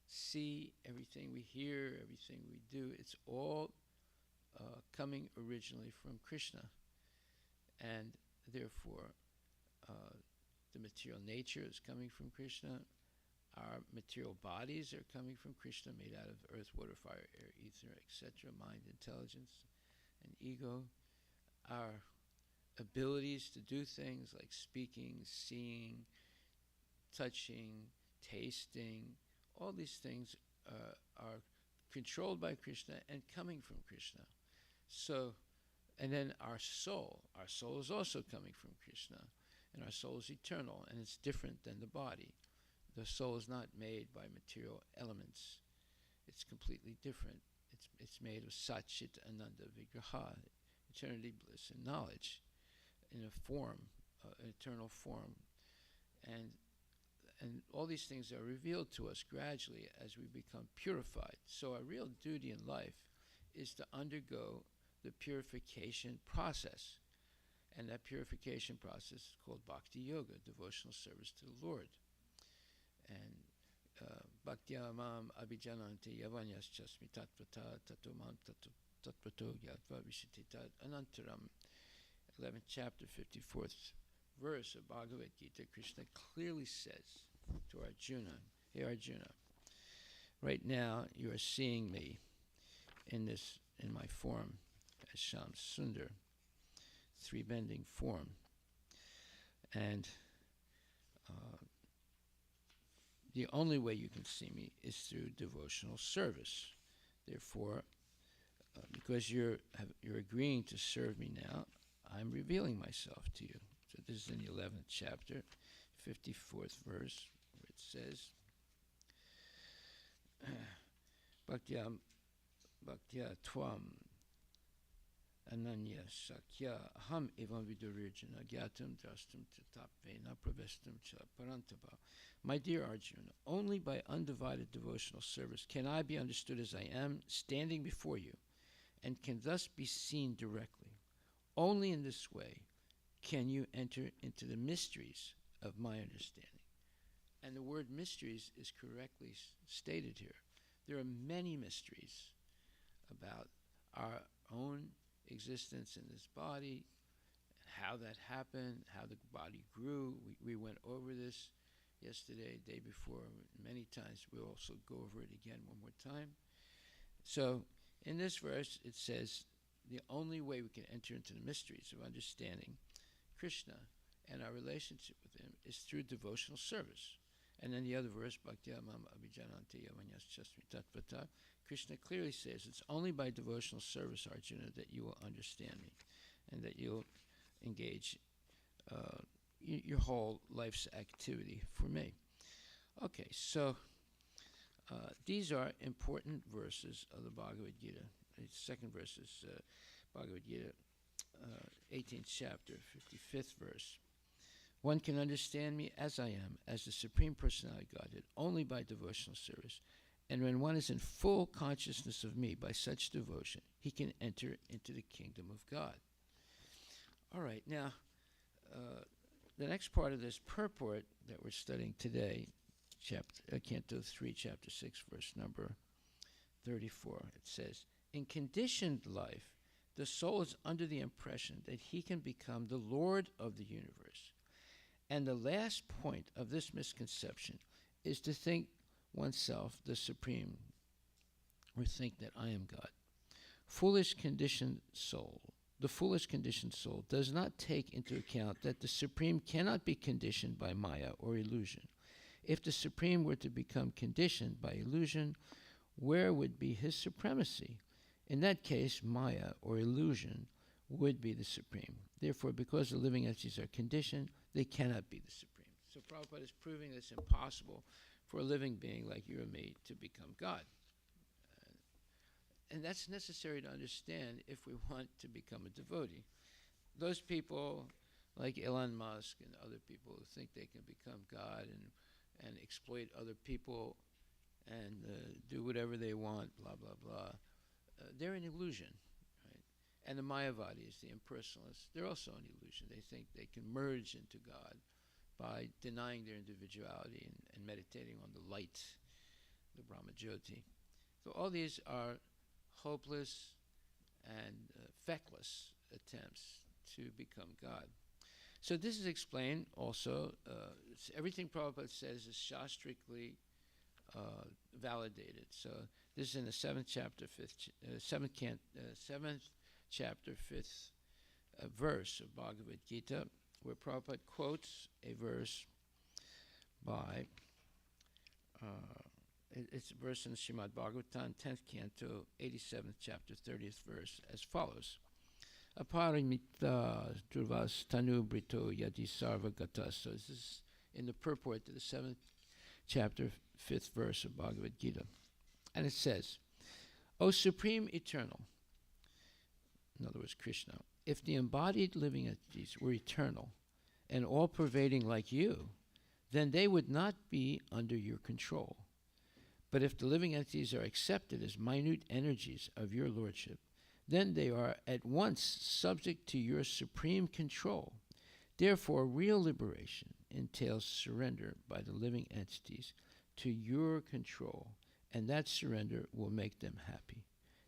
see, everything we hear, everything we do, it's all coming originally from Krishna. And therefore, the material nature is coming from Krishna. Our material bodies are coming from Krishna, made out of earth, water, fire, air, ether, etc., mind, intelligence, and ego. Our abilities to do things like speaking, seeing, touching, tasting, all these things are controlled by Krishna and coming from Krishna. So, and then our soul is also coming from Krishna, and our soul is eternal, and it's different than the body. The soul is not made by material elements. It's completely different. It's made of Sat Chit Ananda Vigraha, eternity, bliss, and knowledge, in a form, an eternal form. And all these things are revealed to us gradually as we become purified. So our real duty in life is to undergo the purification process. And that purification process is called Bhakti Yoga, devotional service to the Lord. And Bhaktya mam abhijanante yavanyas chasmi tatvata tato mam tatvato gyatva vishititat anantaram. 11th chapter, 54th verse of Bhagavad Gita, Krishna clearly says to Arjuna, hey Arjuna, right now you are seeing me in my form as Sham Sundar, three-bending form. And the only way you can see me is through devotional service. Therefore, because you're agreeing to serve me now, I'm revealing myself to you. So this is in the 11th chapter, 54th verse, where it says, Bhaktya Tvam Ananya Sakya Aham Evam Vidurirjana Gyatam Drastam Tatapvena Pravestam Cha Parantava. My dear Arjuna, only by undivided devotional service can I be understood as I am, standing before you, and can thus be seen directly. Only in this way can you enter into the mysteries of my understanding. And the word mysteries is correctly stated here. There are many mysteries about our own existence in this body, how that happened, how the body grew. We went over this yesterday, day before, many times. We'll also go over it again one more time. So in this verse, it says, the only way we can enter into the mysteries of understanding Krishna and our relationship with him is through devotional service. And then the other verse, Bhaktya mam abhijanante yavanyas chasmi tatvata, Krishna clearly says it's only by devotional service, Arjuna, that you will understand me and that you'll engage your whole life's activity for me. Okay, so These are important verses of the Bhagavad Gita. The second verse is Bhagavad Gita, 18th chapter, 55th verse. One can understand me as I am, as the Supreme Personality of Godhead, only by devotional service. And when one is in full consciousness of me by such devotion, he can enter into the kingdom of God. All right, now, the next part of this purport that we're studying today, Canto 3, Chapter 6, verse number 34, it says, in conditioned life, the soul is under the impression that he can become the Lord of the universe. And the last point of this misconception is to think oneself the supreme, or think that I am God. The foolish conditioned soul does not take into account that the supreme cannot be conditioned by Maya or illusion. If the supreme were to become conditioned by illusion, where would be his supremacy? In that case, Maya or illusion would be the supreme. Therefore, because the living entities are conditioned, they cannot be the supreme. So Prabhupada is proving that it's impossible for a living being like you or me to become God. And that's necessary to understand if we want to become a devotee. Those people like Elon Musk and other people who think they can become God and exploit other people and do whatever they want, blah, blah, blah, they're an illusion. Right? And the Mayavadis, the impersonalists, they're also an illusion. They think they can merge into God by denying their individuality and meditating on the light, the Brahmajyoti. So all these are hopeless and feckless attempts to become God. So this is explained also. Everything Prabhupada says is shastrically validated. So this is in the seventh chapter, seventh chapter, fifth verse of Bhagavad Gita, where Prabhupada quotes a verse by. It's a verse in Srimad Bhagavatam, 10th canto, 87th chapter, 30th verse, as follows. Aparimita Dhurvas Tanu Brito Yadi Sarva Gata. So this is in the purport to the 7th chapter, 5th verse of Bhagavad Gita. And it says, O Supreme Eternal, in other words, Krishna, if the embodied living entities were eternal and all-pervading like you, then they would not be under your control. But if the living entities are accepted as minute energies of your lordship, then they are at once subject to your supreme control. Therefore, real liberation entails surrender by the living entities to your control, and that surrender will make them happy.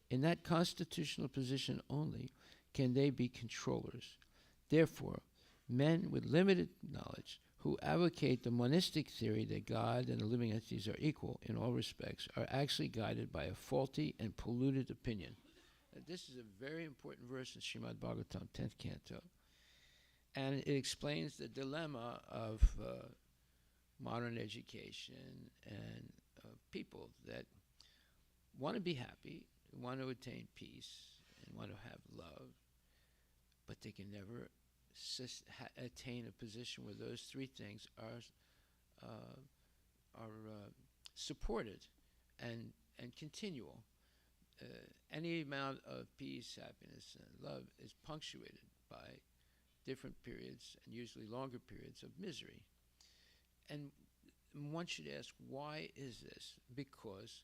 In that constitutional position only can they be controllers. Therefore, men with limited knowledge who advocate the monistic theory that God and the living entities are equal in all respects are actually guided by a faulty and polluted opinion. This is a very important verse in Srimad Bhagavatam, 10th canto. And it explains the dilemma of modern education and people that want to be happy, want to attain peace, and want to have love, but they can never attain a position where those three things are supported and continual. Any amount of peace, happiness, and love is punctuated by different periods, and usually longer periods, of misery. And one should ask, why is this? Because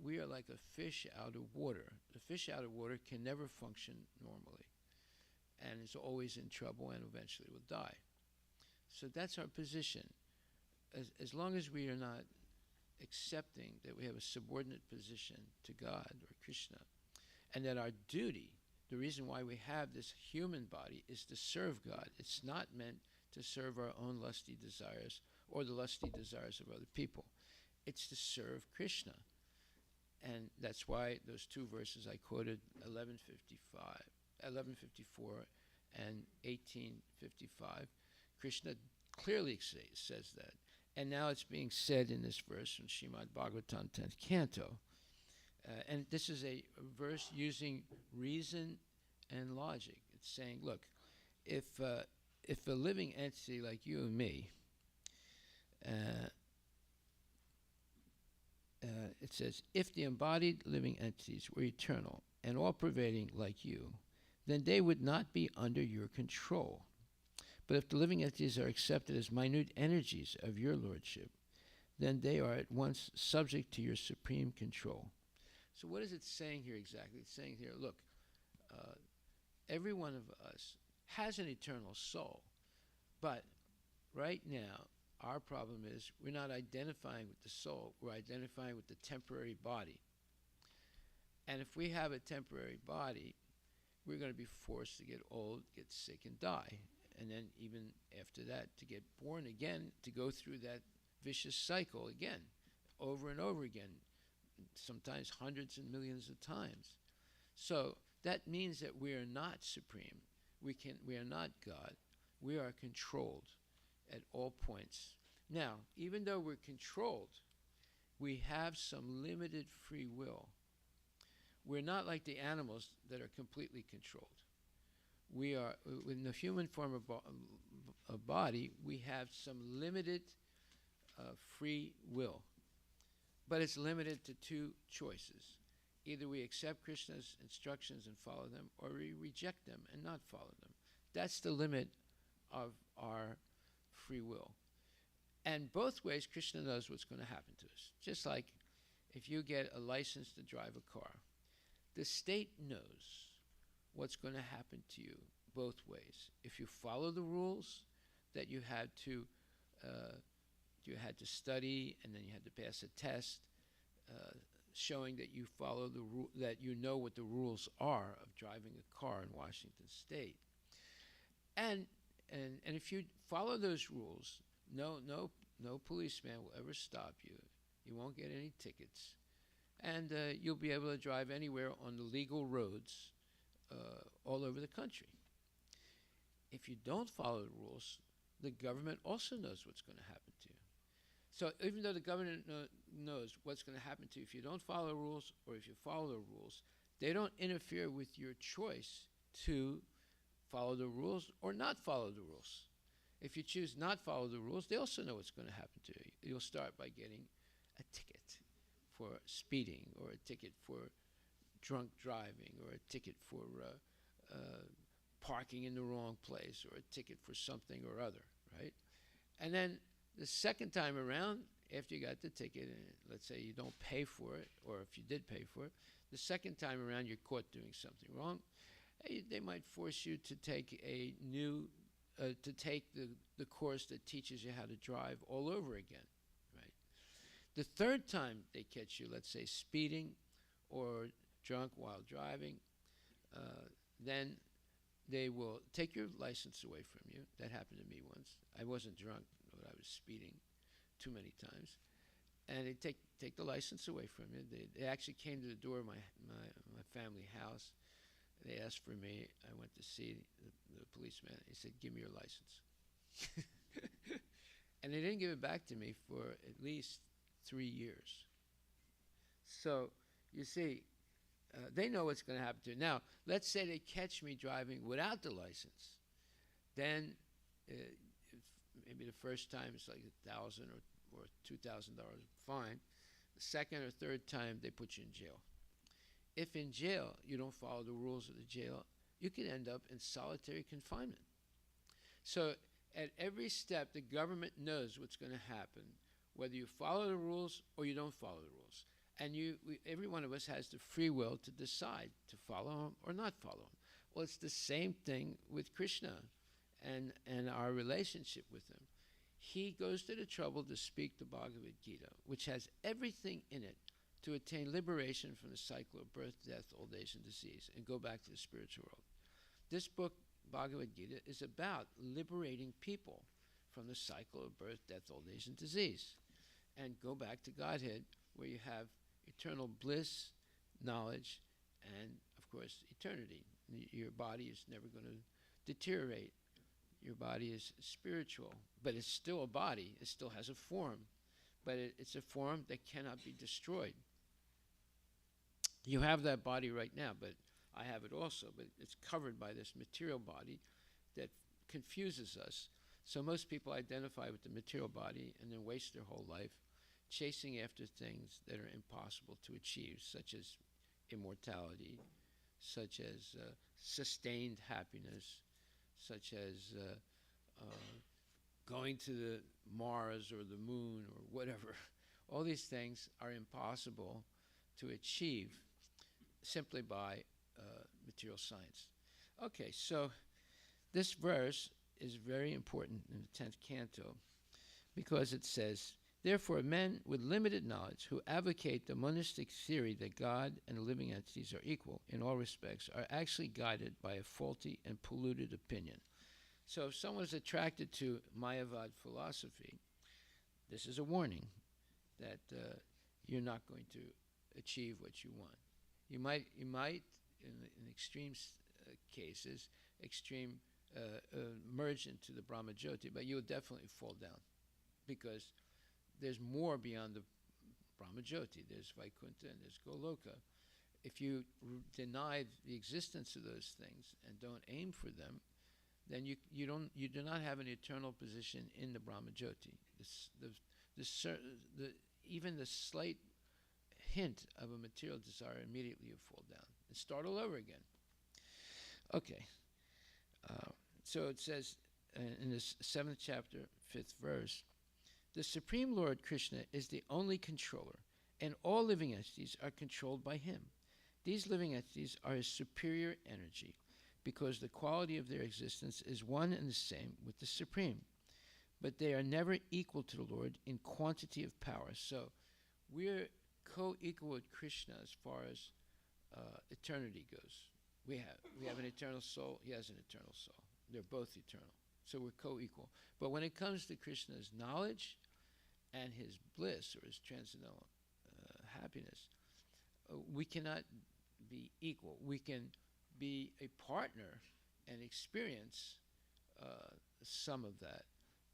we are like a fish out of water. The fish out of water can never function normally, and is always in trouble and eventually will die. So that's our position. As long as we are not accepting that we have a subordinate position to God or Krishna, and that our duty, the reason why we have this human body, is to serve God. It's not meant to serve our own lusty desires or the lusty desires of other people. It's to serve Krishna. And that's why those two verses I quoted, 1154 and 1855, Krishna clearly says that. And now it's being said in this verse from Srimad Bhagavatam, 10th canto. And this is a verse using reason and logic. It's saying, look, if a living entity like you and me it says, if the embodied living entities were eternal and all pervading like you, then they would not be under your control. But if the living entities are accepted as minute energies of your lordship, then they are at once subject to your supreme control. So, what is it saying here exactly? It's saying here, look, uh, every one of us has an eternal soul, but right now, our problem is we're not identifying with the soul, we're identifying with the temporary body. And if we have a temporary body, we're going to be forced to get old, get sick, and die. And then, even after that, to get born again, to go through that vicious cycle again, over and over again, sometimes hundreds and millions of times. So that means that we are not supreme. We are not God. We are controlled at all points. Now, even though we're controlled, we have some limited free will. We're not like the animals that are completely controlled. We are, in the human form of body, we have some limited free will. But it's limited to two choices. Either we accept Krishna's instructions and follow them, or we reject them and not follow them. That's the limit of our free will. And both ways, Krishna knows what's going to happen to us. Just like if you get a license to drive a car, the state knows what's going to happen to you both ways. If you follow the rules that you had to study, and then you had to pass a test showing that you follow that you know what the rules are of driving a car in Washington State, and if you follow those rules, no policeman will ever stop you. You won't get any tickets, and you'll be able to drive anywhere on the legal roads all over the country. If you don't follow the rules, the government also knows what's going to happen to you. So even though the government knows what's going to happen to you if you don't follow the rules or if you follow the rules, they don't interfere with your choice to follow the rules or not follow the rules. If you choose not follow the rules, they also know what's going to happen to you. You'll start by getting a ticket for speeding, or a ticket for drunk driving, or a ticket for parking in the wrong place, or a ticket for something or other, right? And then the second time around, after you got the ticket, and let's say you don't pay for it, or if you did pay for it, the second time around you're caught doing something wrong, they might force you to take the course that teaches you how to drive all over again, right? The third time they catch you, let's say speeding or drunk while driving, then they will take your license away from you. That happened to me once. I wasn't drunk, but I was speeding too many times. And they take the license away from you. They actually came to the door of my family house. They asked for me. I went to see the policeman. He said, "Give me your license." And they didn't give it back to me for at least 3 years. So, you see, they know what's going to happen to you. Now, let's say they catch me driving without the license. Then maybe the first time it's like $1,000 or $2,000 fine. The second or third time they put you in jail. If in jail you don't follow the rules of the jail, you can end up in solitary confinement. So at every step, the government knows what's going to happen, whether you follow the rules or you don't follow the rules. And every one of us has the free will to decide to follow him or not follow him. Well, it's the same thing with Krishna and our relationship with him. He goes to the trouble to speak the Bhagavad Gita, which has everything in it to attain liberation from the cycle of birth, death, old age, and disease, and go back to the spiritual world. This book, Bhagavad Gita, is about liberating people from the cycle of birth, death, old age, and disease, and go back to Godhead, where you have eternal bliss, knowledge, and, of course, eternity. Your body is never going to deteriorate. Your body is spiritual, but it's still a body. It still has a form, but it's a form that cannot be destroyed. You have that body right now, but I have it also, but it's covered by this material body that confuses us. So most people identify with the material body and then waste their whole life chasing after things that are impossible to achieve, such as immortality, such as sustained happiness, such as going to the Mars or the moon or whatever. All these things are impossible to achieve simply by material science. Okay, so this verse is very important in the 10th canto because it says, therefore, men with limited knowledge who advocate the monistic theory that God and the living entities are equal in all respects are actually guided by a faulty and polluted opinion. So if someone is attracted to Mayavad philosophy, this is a warning that you're not going to achieve what you want. You might, in extreme cases, merge into the Brahmajyoti, but you'll definitely fall down because there's more beyond the Brahmajyoti. There's Vaikuntha and there's Goloka. If you deny the existence of those things and don't aim for them, then you do not have an eternal position in the Brahmajyoti. Even the slight hint of a material desire, immediately you fall down and start all over again. Okay, so it says in this 7th chapter, 5th verse, the Supreme Lord Krishna is the only controller, and all living entities are controlled by him. These living entities are his superior energy, because the quality of their existence is one and the same with the Supreme. But they are never equal to the Lord in quantity of power. So we're co-equal with Krishna as far as eternity goes. We have an eternal soul. He has an eternal soul. They're both eternal. So we're co-equal. But when it comes to Krishna's knowledge and his bliss or his transcendental happiness, we cannot be equal. We can be a partner and experience some of that,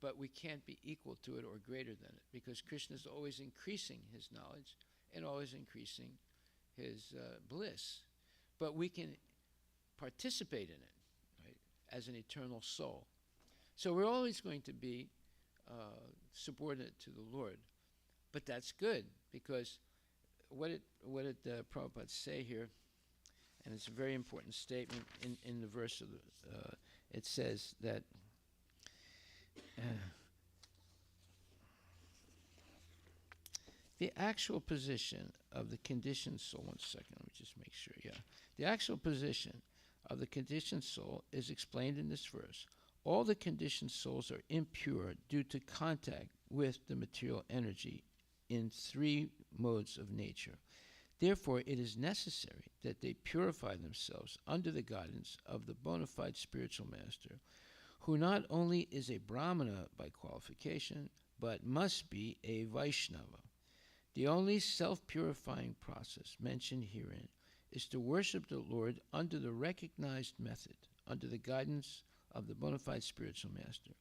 but we can't be equal to it or greater than it, because Krishna is always increasing his knowledge and always increasing his bliss. But we can participate in it, right, as an eternal soul. So we're always going to be subordinate to the Lord, but that's good, because what did Prabhupada say here? And it's a very important statement in the verse of it says that the actual position of the conditioned soul, one second, let me just make sure, the actual position of the conditioned soul is explained in this verse. All the conditioned souls are impure due to contact with the material energy in 3 modes of nature. Therefore, it is necessary that they purify themselves under the guidance of the bona fide spiritual master, who not only is a Brahmana by qualification, but must be a Vaishnava. The only self-purifying process mentioned herein is to worship the Lord under the recognized method, under the guidance of the bona fide spiritual master.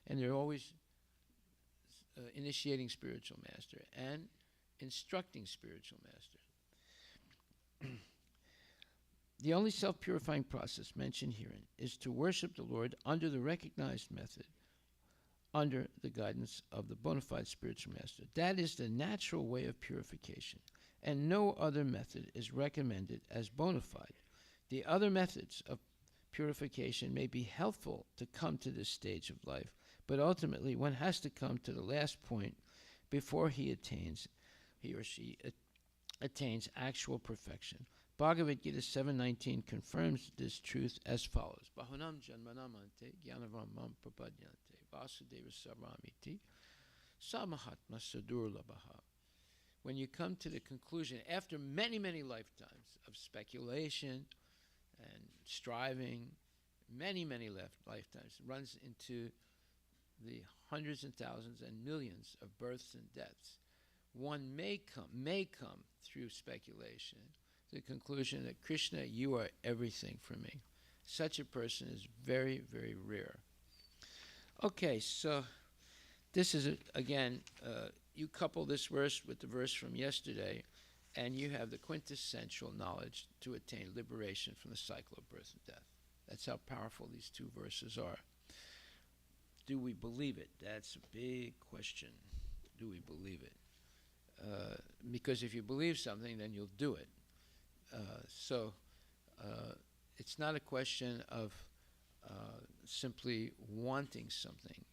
And they're always initiating spiritual master and instructing spiritual master. The only self-purifying process mentioned herein is to worship the Lord under the recognized method, under the guidance of the bona fide spiritual master. That is the natural way of purification, and no other method is recommended as bona fide. The other methods of purification may be helpful to come to this stage of life, but ultimately one has to come to the last point before he or she attains actual perfection. Bhagavad Gita 7:19 confirms this truth as follows. Bahunam janmanamante jnanavamam prapadyante vasudeva sarvamiti samahatma sadurlabaha. When you come to the conclusion, after many, many lifetimes of speculation and striving, many, many lifetimes, runs into the hundreds and thousands and millions of births and deaths, one may come through speculation to the conclusion that Krishna, you are everything for me. Such a person is very, very rare. Okay, so this is, again, you couple this verse with the verse from yesterday, and you have the quintessential knowledge to attain liberation from the cycle of birth and death. That's how powerful these 2 verses are. Do we believe it? That's a big question. Do we believe it? because if you believe something, then you'll do it. So it's not a question of simply wanting something.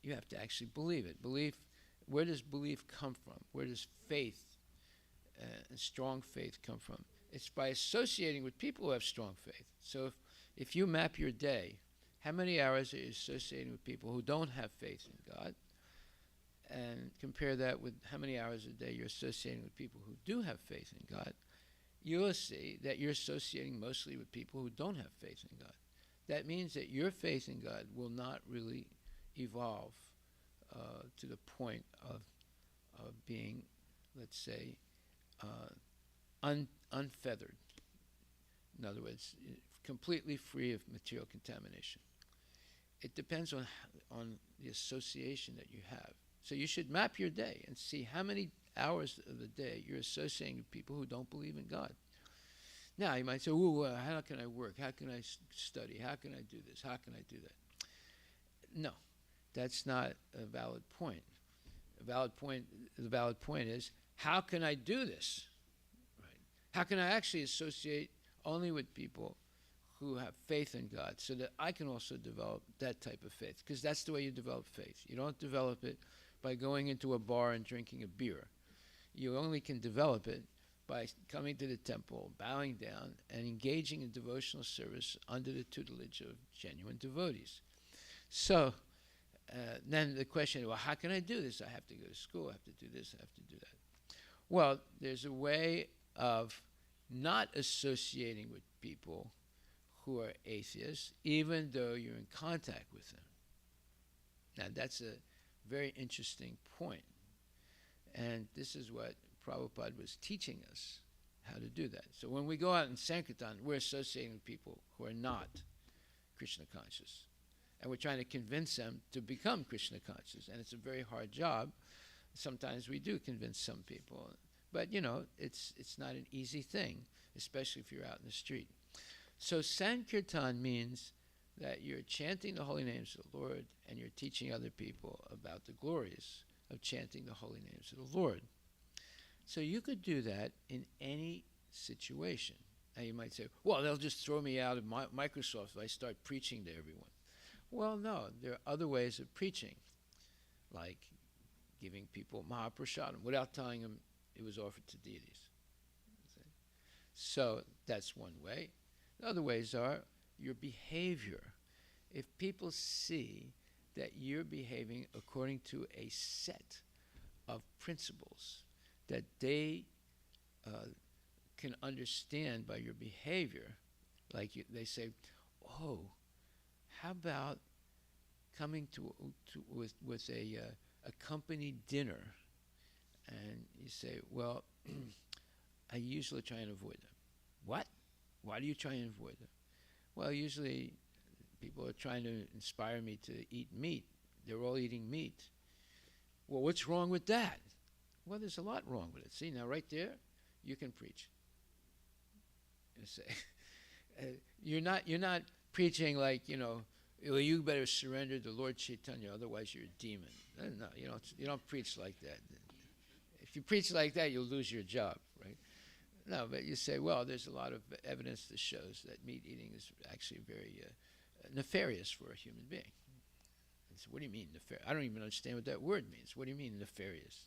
You have to actually believe it. Belief. Where does belief come from? Where does faith, strong faith, come from? It's by associating with people who have strong faith. So if you map your day, how many hours are you associating with people who don't have faith in God? And compare that with how many hours a day you're associating with people who do have faith in God, you'll see that you're associating mostly with people who don't have faith in God. That means that your faith in God will not really evolve to the point of being, let's say, unfeathered. In other words, completely free of material contamination. It depends on the association that you have. So you should map your day and see how many hours of the day you're associating with people who don't believe in God. Now, you might say, how can I work? How can I study? How can I do this? How can I do that? No, that's not a valid point. The valid point is, how can I do this? Right? How can I actually associate only with people who have faith in God so that I can also develop that type of faith? Because that's the way you develop faith. You don't develop it by going into a bar and drinking a beer. You only can develop it by coming to the temple, bowing down, and engaging in devotional service under the tutelage of genuine devotees. So then the question, well, how can I do this? I have to go to school, I have to do this, I have to do that. Well, there's a way of not associating with people who are atheists, even though you're in contact with them. Now, that's a very interesting point. And this is what Prabhupada was teaching us, how to do that. So when we go out in Sankirtan, we're associating with people who are not Krishna conscious. And we're trying to convince them to become Krishna conscious. And it's a very hard job. Sometimes we do convince some people. But, you know, it's not an easy thing, especially if you're out in the street. So Sankirtan means that you're chanting the holy names of the Lord and you're teaching other people about the glories of chanting the holy names of the Lord. So you could do that in any situation. Now you might say, well, they'll just throw me out of Microsoft if I start preaching to everyone. Well, no, there are other ways of preaching, like giving people Mahaprasadam without telling them it was offered to deities. So that's one way. The other ways are your behavior. If people see that you're behaving according to a set of principles that they can understand by your behavior, like they say, oh, how about coming with a company dinner? And you say, well, I usually try and avoid them. What? Why do you try and avoid them? Well, usually people are trying to inspire me to eat meat. They're all eating meat. Well, what's wrong with that? Well, there's a lot wrong with it. See, now right there, you can preach. You say, you're not preaching like, well, you better surrender to Lord Chaitanya, otherwise you're a demon. No, you don't preach like that. If you preach like that, you'll lose your job, right? No, but you say, well, there's a lot of evidence that shows that meat eating is actually very nefarious for a human being. And so, what do you mean nefarious? I don't even understand what that word means. What do you mean nefarious?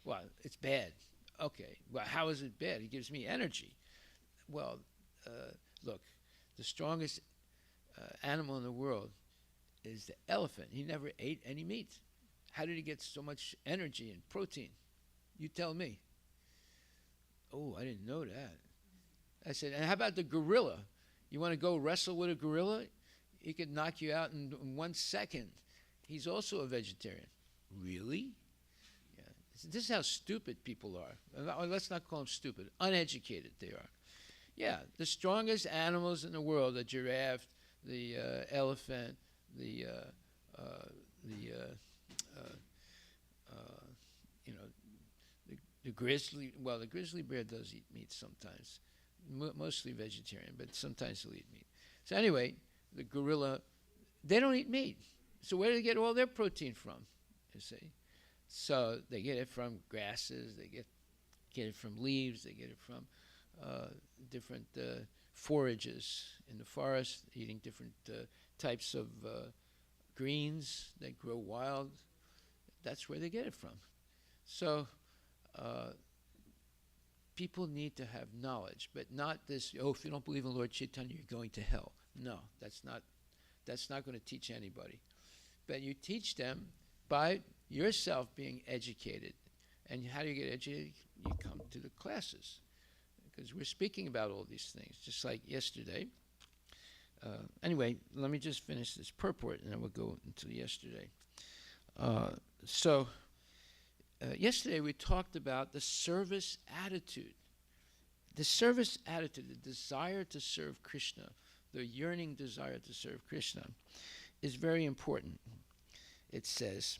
Well, it's bad. Okay. Well, how is it bad? It gives me energy. Well, look, the strongest animal in the world is the elephant. He never ate any meat. How did he get so much energy and protein? You tell me. Oh, I didn't know that. I said, and how about the gorilla? You want to go wrestle with a gorilla? He could knock you out in 1 second. He's also a vegetarian. Really? Yeah. This is how stupid people are. Let's not call them stupid. Uneducated they are. Yeah, the strongest animals in the world, the giraffe, the elephant, the grizzly. Well, the grizzly bear does eat meat sometimes, mostly vegetarian, but sometimes he'll eat meat. So anyway, the gorilla, they don't eat meat. So where do they get all their protein from? You see, So they get it from grasses, they get it from leaves, they get it from different forages in the forest, eating different types of greens that grow wild. That's where they get it from. So uh, people need to have knowledge, but not this. Oh, if you don't believe in Lord Chaitanya, you're going to hell. No, that's not going to teach anybody. But you teach them by yourself being educated. And how do you get educated? You come to the classes, because we're speaking about all these things, just like yesterday. Anyway, let me just finish this purport, and then we'll go into yesterday. So yesterday we talked about the service attitude. The service attitude, the desire to serve Krishna, the yearning desire to serve Krishna, is very important. It says,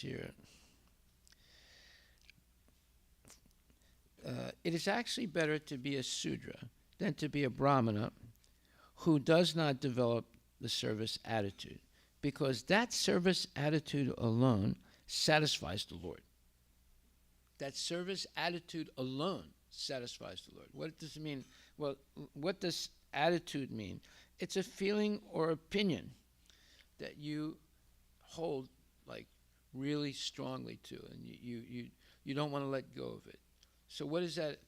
here, it is actually better to be a Sudra than to be a Brahmana who does not develop the service attitude, because that service attitude alone satisfies the Lord. That service attitude alone satisfies the Lord. What does it mean? Well, what does attitude mean? It's a feeling or opinion that you hold like really strongly to, and you don't want to let go of it. So what is that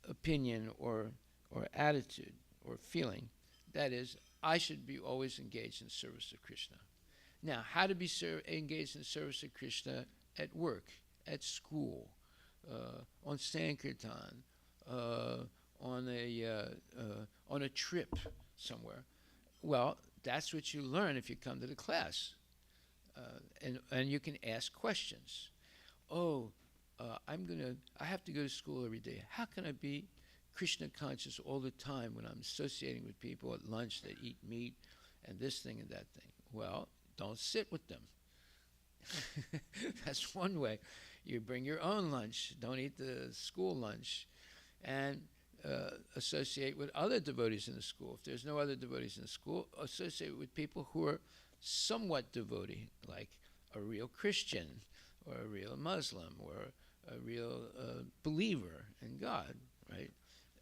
opinion or attitude or feeling? That is, I should be always engaged in service of Krishna. Now, how to be engaged in service of Krishna at work, at school, on Sankirtan, on a trip somewhere? Well, that's what you learn if you come to the class, and you can ask questions. Oh, I have to go to school every day. How can I be Krishna conscious all the time when I'm associating with people at lunch that eat meat and this thing and that thing? Well, don't sit with them. That's one way. You bring your own lunch. Don't eat the school lunch. And associate with other devotees in the school. If there's no other devotees in the school, associate with people who are somewhat devotee, like a real Christian or a real Muslim or a real believer in God, right?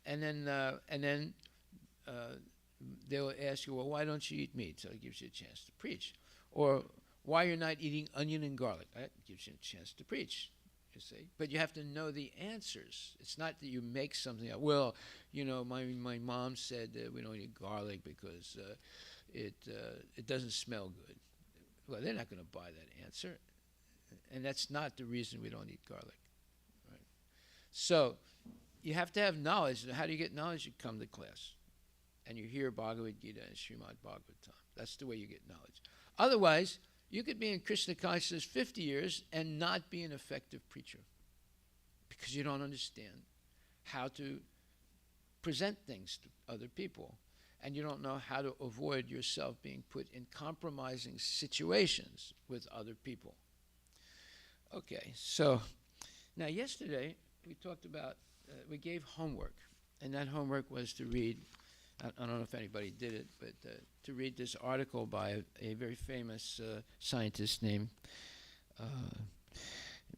And then they'll ask you, well, why don't you eat meat? So it gives you a chance to preach. Or why you're not eating onion and garlic? That gives you a chance to preach, you see. But you have to know the answers. It's not that you make something up. Well, my mom said that we don't eat garlic because it doesn't smell good. Well, they're not going to buy that answer. And that's not the reason we don't eat garlic. Right? So you have to have knowledge. How do you get knowledge? You come to class. And you hear Bhagavad Gita and Srimad Bhagavatam. That's the way you get knowledge. Otherwise, you could be in Krishna consciousness 50 years and not be an effective preacher, because you don't understand how to present things to other people, and you don't know how to avoid yourself being put in compromising situations with other people. Okay, so now yesterday we talked about, we gave homework, and that homework was to read, I don't know if anybody did it, but to read this article by a very famous scientist named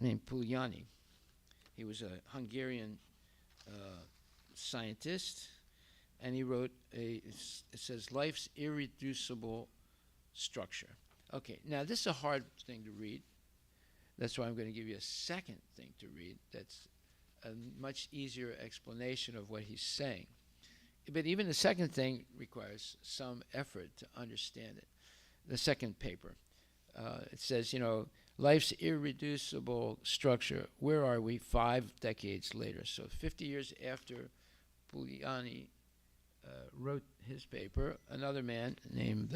Pugliani. He was a Hungarian scientist, and he wrote it says, Life's Irreducible Structure. Okay, now this is a hard thing to read. That's why I'm going to give you a second thing to read that's a much easier explanation of what he's saying. But even the second thing requires some effort to understand it. The second paper, it says, life's irreducible structure. Where are we 5 decades later? So 50 years after Pugliani wrote his paper, another man named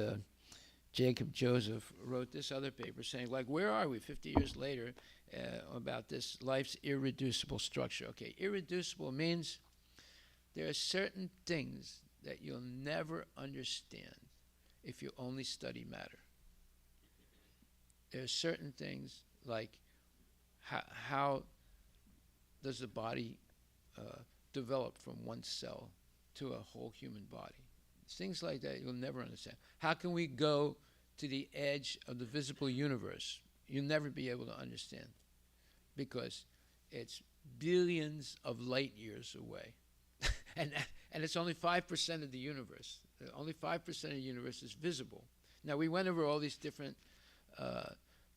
Jacob Joseph wrote this other paper saying, where are we 50 years later about this life's irreducible structure? Okay, irreducible means there are certain things that you'll never understand if you only study matter. There are certain things like how does the body develop from one cell to a whole human body. Things like that you'll never understand. How can we go to the edge of the visible universe? You'll never be able to understand because it's billions of light years away. and it's only 5% of the universe. Only 5% of the universe is visible. Now, we went over all these different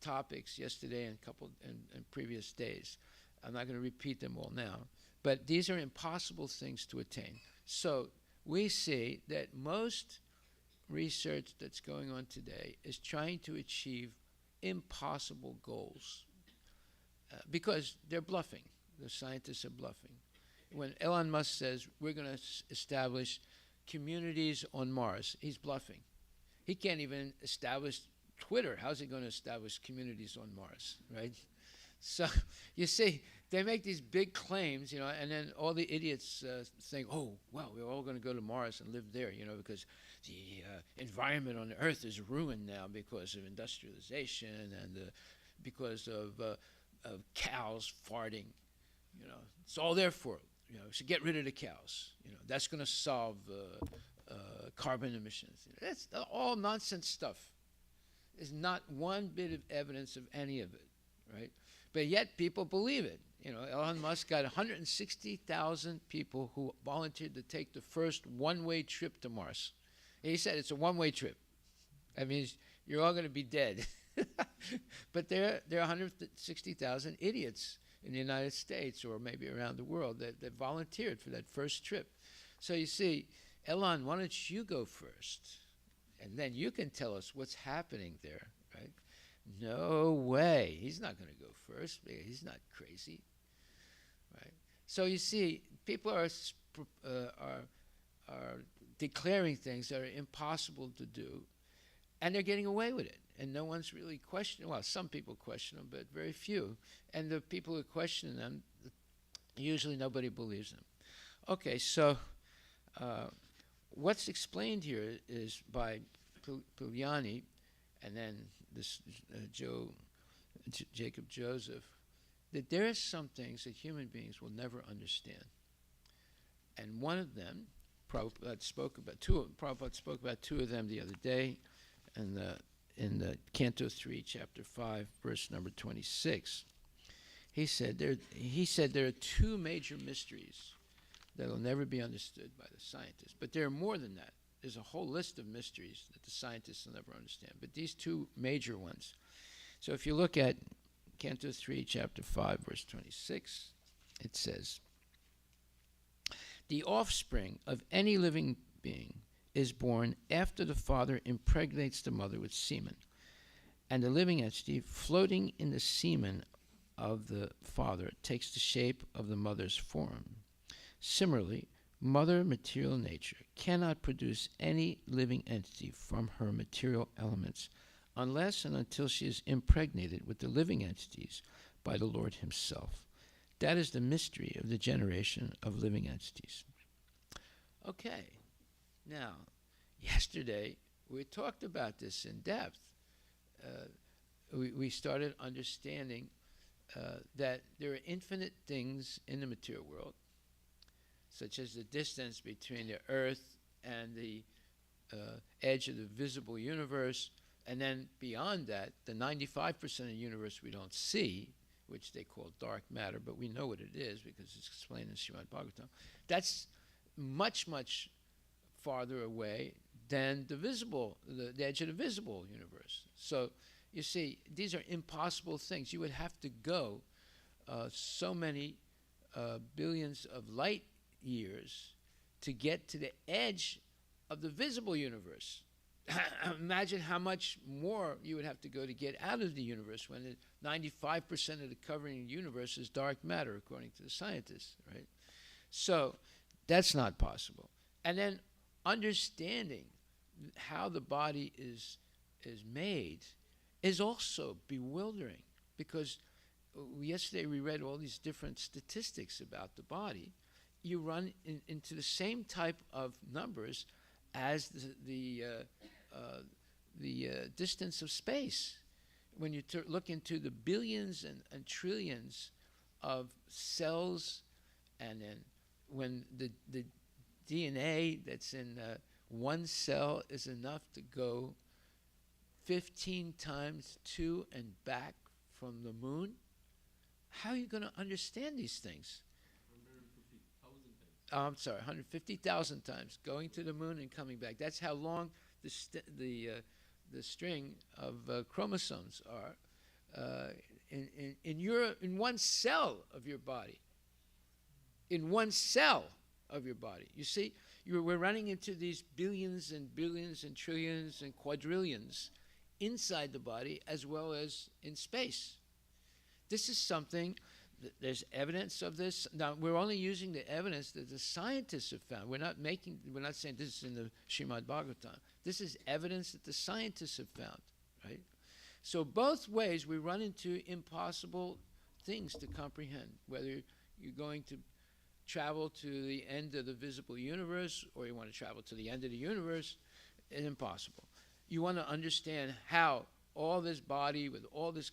topics yesterday and and previous days. I'm not going to repeat them all now. But these are impossible things to attain. So we see that most research that's going on today is trying to achieve impossible goals because they're bluffing. The scientists are bluffing. When Elon Musk says we're going to establish communities on Mars, he's bluffing. He can't even establish Twitter. How's he going to establish communities on Mars, right? So you see, they make these big claims, and then all the idiots think, oh, well, we're all going to go to Mars and live there, because the environment on the Earth is ruined now because of industrialization and because of cows farting. It's all their fault. So get rid of the cows. That's going to solve carbon emissions. That's all nonsense stuff. There's not one bit of evidence of any of it, right? But yet people believe it. Elon Musk got 160,000 people who volunteered to take the first one-way trip to Mars. And he said it's a one-way trip. That means you're all going to be dead. But there are 160,000 idiots in the United States or maybe around the world that volunteered for that first trip. So you see, Elon, why don't you go first? And then you can tell us what's happening there, right? No way. He's not going to go first. He's not crazy, right? So you see, people are declaring things that are impossible to do, and they're getting away with it. And no one's really questioning. Well, some people question them, but very few. And the people who question them, usually nobody believes them. Okay, so what's explained here is by Pugliani and then this Jacob Joseph, that there are some things that human beings will never understand. And one of them, Prabhupada spoke about two of them the other day in the Canto 3, Chapter 5, verse number 26. He said there are two major mysteries that will never be understood by the scientists. But there are more than that. There's a whole list of mysteries that the scientists will never understand. But these two major ones. So if you look at Canto 3, Chapter 5, verse 26, it says, the offspring of any living being is born after the father impregnates the mother with semen, and the living entity floating in the semen of the father takes the shape of the mother's form. Similarly, Mother Material Nature cannot produce any living entity from her material elements unless and until she is impregnated with the living entities by the Lord Himself. That is the mystery of the generation of living entities. Okay, now, yesterday we talked about this in depth. We started understanding that there are infinite things in the material world, such as the distance between the Earth and the edge of the visible universe, and then beyond that, the 95% of the universe we don't see, which they call dark matter, but we know what it is because it's explained in Srimad Bhagavatam. That's much, much farther away than the visible, the edge of the visible universe. So you see, these are impossible things. You would have to go so many billions of light years to get to the edge of the visible universe. Imagine how much more you would have to go to get out of the universe when 95% of the covering universe is dark matter, according to the scientists, right? So that's not possible. And then understanding how the body is made is also bewildering, because yesterday we read all these different statistics about the body. You run into the same type of numbers as the distance of space. When you look into the billions and trillions of cells, and then when the DNA that's in one cell is enough to go 15 times to and back from the moon? How are you going to understand these things? 150,000 times going to the moon and coming back. That's how long the string of chromosomes are in one cell of your body. In one cell of your body. You see, we're running into these billions and billions and trillions and quadrillions inside the body as well as in space. This is something, there's evidence of this. Now, we're only using the evidence that the scientists have found. We're not saying this is in the Srimad Bhagavatam. This is evidence that the scientists have found, right? So both ways we run into impossible things to comprehend, whether you're going to travel to the end of the visible universe or you want to travel to the end of the universe, it's impossible. You want to understand how all this body with all this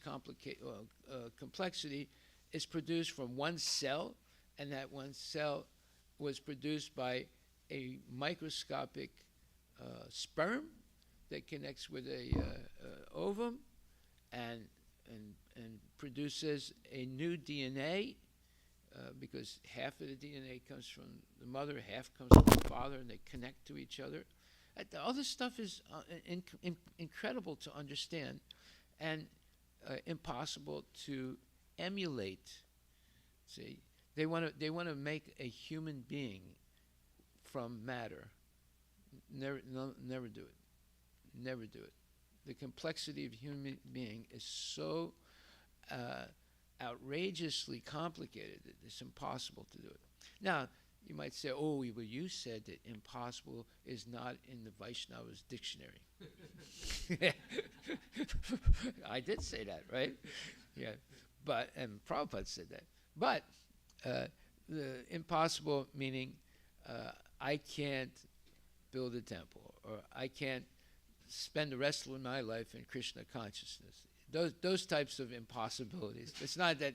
complexity is produced from one cell, and that one cell was produced by a microscopic sperm that connects with a ovum and produces a new DNA, because half of the DNA comes from the mother, half comes from the father, and they connect to each other. All this stuff is incredible to understand and impossible to emulate. See, they want to make a human being from matter. Never do it. Never do it. The complexity of a human being is so outrageously complicated that it's impossible to do it. Now, you might say, oh, well, you said that impossible is not in the Vaishnava's dictionary. I did say that, right? Yeah, and Prabhupada said that. But the impossible meaning I can't build a temple, or I can't spend the rest of my life in Krishna consciousness. Those types of impossibilities. It's not that,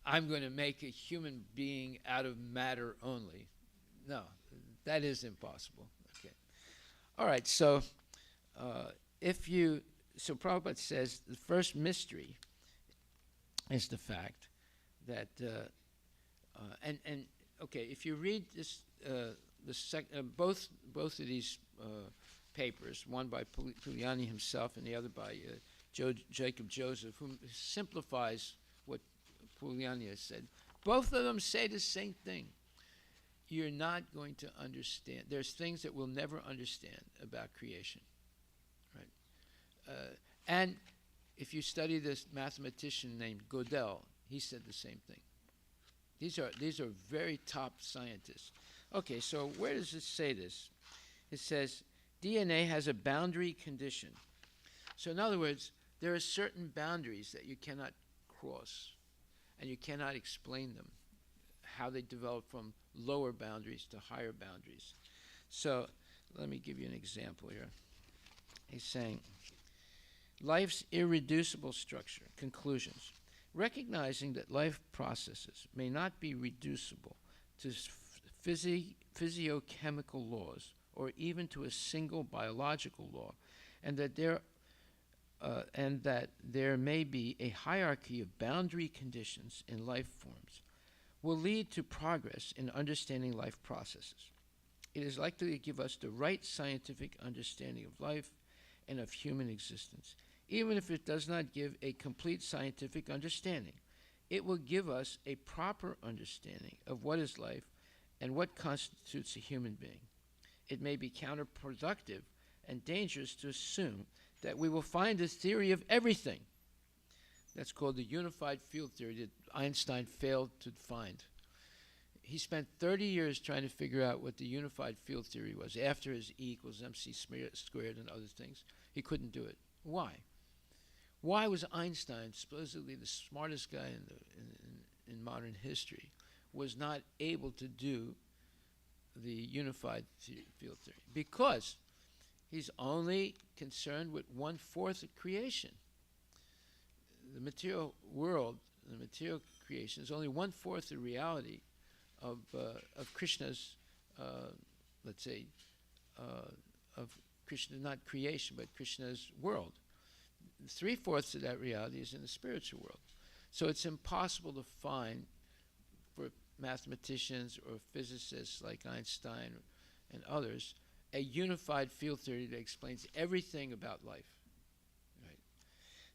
I'm going to make a human being out of matter only. No, that is impossible. Okay. All right, so so Prabhupada says the first mystery is the fact that, okay, if you read this, both of these papers, one by Pugliani himself and the other by Jacob Joseph, who simplifies what Pugliani has said. Both of them say the same thing. You're not going to understand. There's things that we'll never understand about creation, right? And if you study this mathematician named Gödel, he said the same thing. These are very top scientists. Okay, so where does it say this? It says DNA has a boundary condition. So in other words, there are certain boundaries that you cannot cross, and you cannot explain them, how they develop from lower boundaries to higher boundaries. So let me give you an example here. He's saying, life's irreducible structure, conclusions. Recognizing that life processes may not be reducible to physiochemical laws or even to a single biological law, and that there may be a hierarchy of boundary conditions in life forms, will lead to progress in understanding life processes. It is likely to give us the right scientific understanding of life and of human existence. Even if it does not give a complete scientific understanding, it will give us a proper understanding of what is life and what constitutes a human being. It may be counterproductive and dangerous to assume that we will find a theory of everything. That's called the unified field theory that Einstein failed to find. He spent 30 years trying to figure out what the unified field theory was after his E equals MC squared and other things. He couldn't do it. Why? Why was Einstein, supposedly the smartest guy in modern history, was not able to do the unified field theory? Because he's only concerned with 1/4 of creation. The material world, the material creation, is only 1/4 the reality of Krishna's, let's say, of Krishna, not creation, but Krishna's world. 3/4 of that reality is in the spiritual world. So it's impossible to find, for mathematicians or physicists like Einstein and others, a unified field theory that explains everything about life. Right?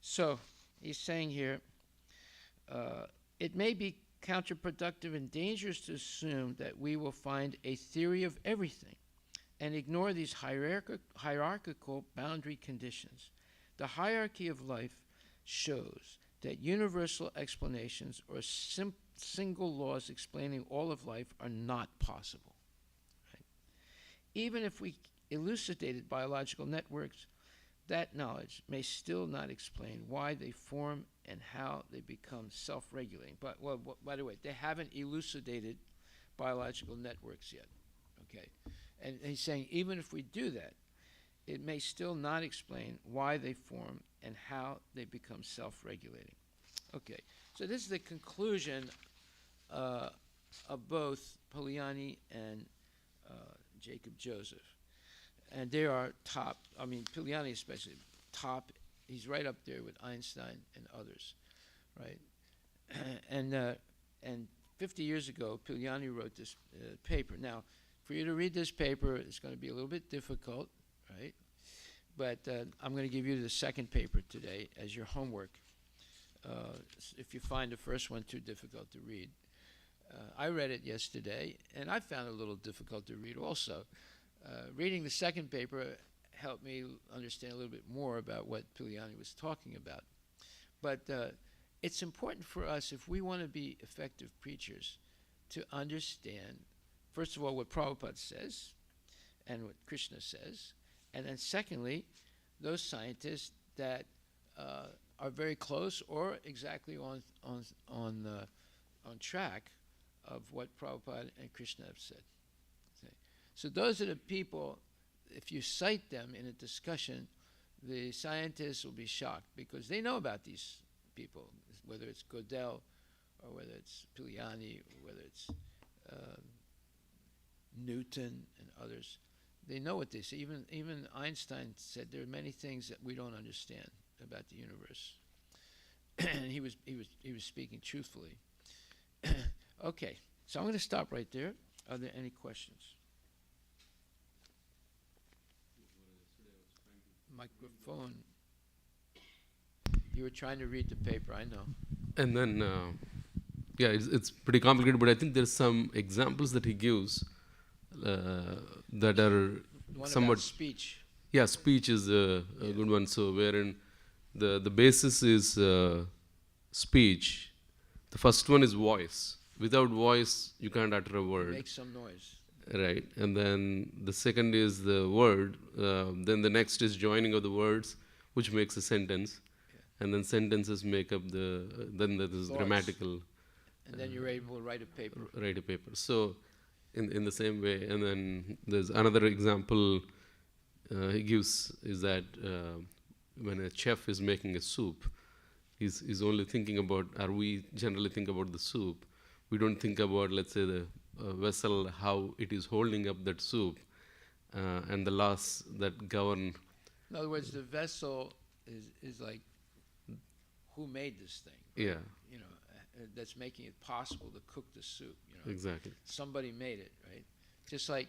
So he's saying here, it may be counterproductive and dangerous to assume that we will find a theory of everything and ignore these hierarchical boundary conditions. The hierarchy of life shows that universal explanations or single laws explaining all of life are not possible. Right? Even if we elucidated biological networks, that knowledge may still not explain why they form and how they become self-regulating. But, well, by the way, they haven't elucidated biological networks yet. Okay? And he's saying even if we do that, it may still not explain why they form and how they become self-regulating. Okay, so this is the conclusion of both Polanyi and Jacob Joseph. And they are top, I mean, Polanyi especially, top, he's right up there with Einstein and others, right? And 50 years ago, Polanyi wrote this paper. Now, for you to read this paper, it's going to be a little bit difficult, right? But I'm going to give you the second paper today as your homework. If you find the first one too difficult to read. I read it yesterday, and I found it a little difficult to read also. Reading the second paper helped me understand a little bit more about what Polanyi was talking about. But it's important for us, if we want to be effective preachers, to understand, first of all, what Prabhupada says and what Krishna says, and then secondly, those scientists that are very close or exactly on track of what Prabhupada and Krishna have said. Okay. So those are the people, if you cite them in a discussion, the scientists will be shocked because they know about these people, whether it's Gödel or whether it's Polanyi or whether it's Newton and others. They know what they say. Even Einstein said there are many things that we don't understand about the universe. And he was speaking truthfully. Okay, so I'm going to stop right there. Are there any questions? Microphone. You were trying to read the paper, I know. And then, yeah, it's pretty complicated, but I think there's some examples that he gives that are One somewhat about speech. Yeah, speech is a good one. So wherein the basis is speech. The first one is voice. Without voice, you can't utter a word. Make some noise. Right. And then the second is the word. Then the next is joining of the words, which makes a sentence. And then sentences make up then there is grammatical. And then you're able to write a paper. Write a paper. So in the same way. And then there's another example he gives is that when a chef is making a soup, he's only thinking about, or we generally think about the soup. We don't think about, let's say, the vessel, how it is holding up that soup, and the laws that govern. In other words, the vessel is like, who made this thing? Yeah. You know, that's making it possible to cook the soup. You know, Exactly. somebody made it, right? Just like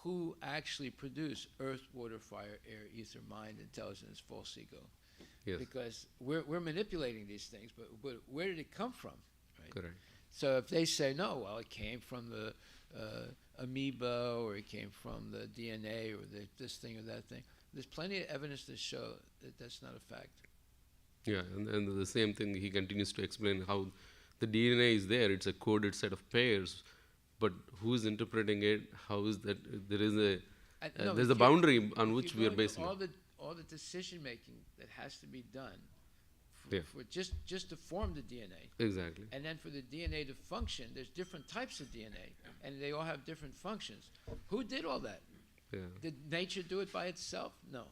who actually produced earth, water, fire, air, ether, mind, intelligence, false ego. Yes. Because we're manipulating these things, but where did it come from? Right? Correct. So if they say, no, well, it came from the amoeba, or it came from the DNA, or this thing or that thing, there's plenty of evidence to show that that's not a fact. Yeah, and the same thing, he continues to explain how the DNA is there. It's a coded set of pairs, but who's interpreting it? How is that? There is there's a boundary on which we are basing it. All the decision making that has to be done Yeah. for just to form the DNA. Exactly. And then for the DNA to function, there's different types of DNA, and they all have different functions. Who did all that? Yeah. Did nature do it by itself? No.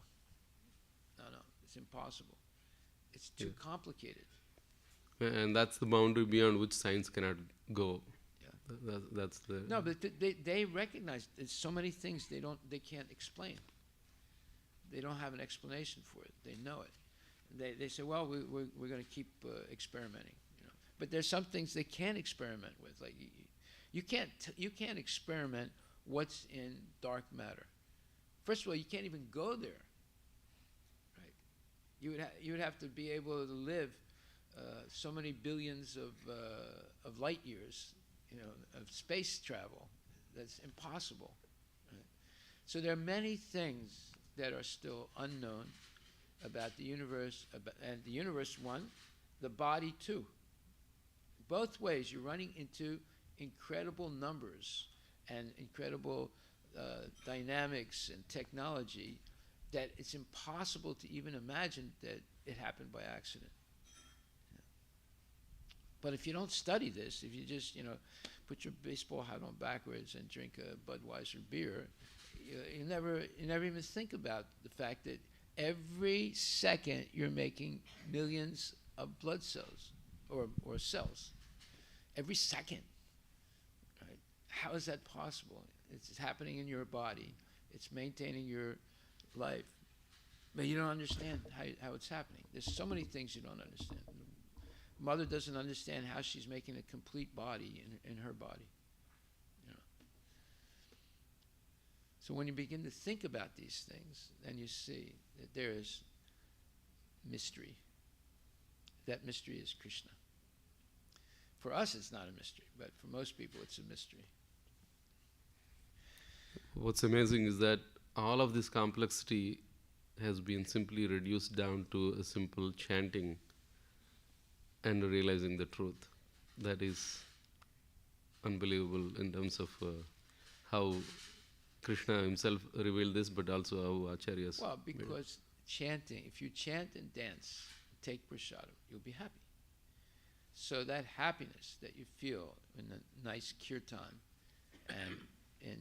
It's impossible. It's too complicated. And that's the boundary beyond which science cannot go. Yeah. That's the No, but they recognize there's so many things they can't explain. They don't have an explanation for it. They know it. They say, well, we're going to keep experimenting, you know. But there's some things they can't experiment with. Like you can't experiment what's in dark matter. First of all, you can't even go there. Right? You would have to be able to live so many billions of light years, you know, of space travel. That's impossible. Right? So there are many things that are still unknown about the universe, and the universe, one, the body, two. Both ways, you're running into incredible numbers and incredible dynamics and technology that it's impossible to even imagine that it happened by accident. Yeah. But if you don't study this, if you just, you know, put your baseball hat on backwards and drink a Budweiser beer, you never even think about the fact that every second you're making millions of blood cells or cells. Every second. Right? How is that possible? It's happening in your body. It's maintaining your life. But you don't understand how it's happening. There's so many things you don't understand. Mother doesn't understand how she's making a complete body in her body. You know. So when you begin to think about these things, then you see that there is mystery. That mystery is Krishna. For us, it's not a mystery, but for most people, it's a mystery. What's amazing is that all of this complexity has been simply reduced down to a simple chanting and realizing the truth. That is unbelievable in terms of how Krishna himself revealed this, but also how Acharyas. Well, because chanting, if you chant and dance, take prasadam, you'll be happy. So that happiness that you feel in a nice kirtan and in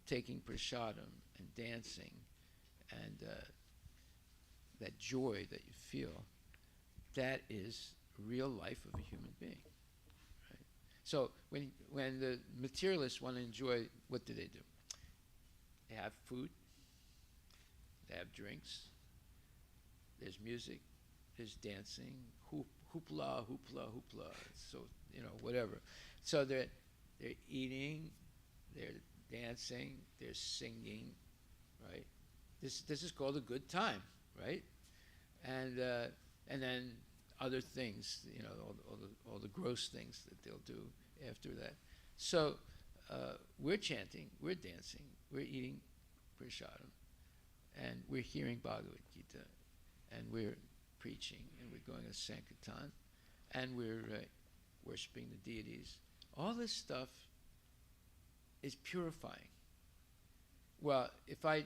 taking prasadam and dancing and that joy that you feel, that is real life of a human being. Right? So when the materialists want to enjoy, what do? They have food, they have drinks, there's music, there's dancing, hoopla, hoopla, hoopla. So, you know, whatever. So they're eating, they're dancing, they're singing, right? This is called a good time, right? And then other things, you know, all the gross things that they'll do after that. So we're chanting, we're dancing, we're eating prasadam, and we're hearing Bhagavad Gita, and we're preaching, and we're going to Sankirtan, and we're worshiping the deities. All this stuff is purifying. Well, if I'm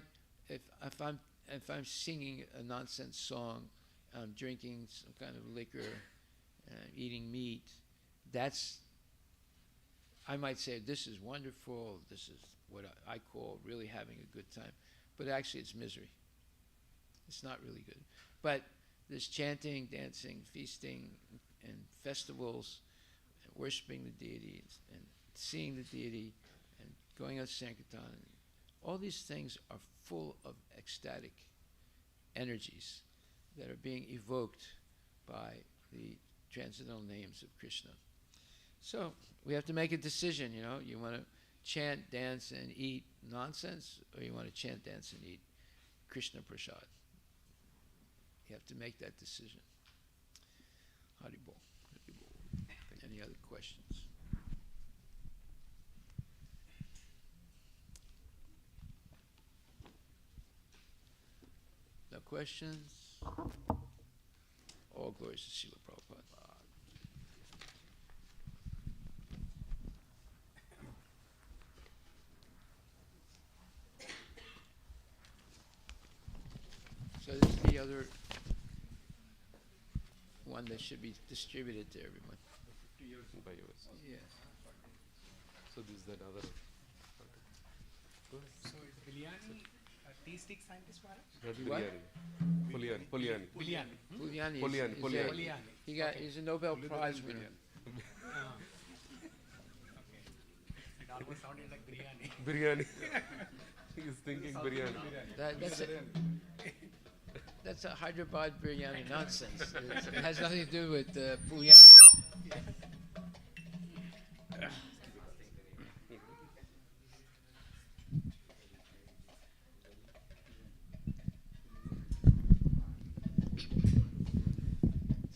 singing a nonsense song, I'm drinking some kind of liquor, eating meat, I might say this is wonderful, this is what I call really having a good time, but actually it's misery. It's not really good. But there's chanting, dancing, feasting, and festivals, and worshiping the deities, and seeing the deity, and going on Sankirtan. All these things are full of ecstatic energies that are being evoked by the transcendental names of Krishna. So we have to make a decision, you know. You want to chant, dance, and eat nonsense, or you want to chant, dance, and eat Krishna Prasad. You have to make that decision. Haribol. Any other questions? No questions? All glories to Srila Prabhupada. So this is the other one that should be distributed to everyone. 50 years by yours. Yeah. So this is that other. So is Bilyani a tea stick scientist, Maharaj? Not What? Puliani. Bilyani. Puliani. Puliani. He's a Nobel Prize winner. almost sounded like biryani. Biryani. He's thinking biryani. That's a Hyderabad biryani nonsense. It has nothing to do with biryani.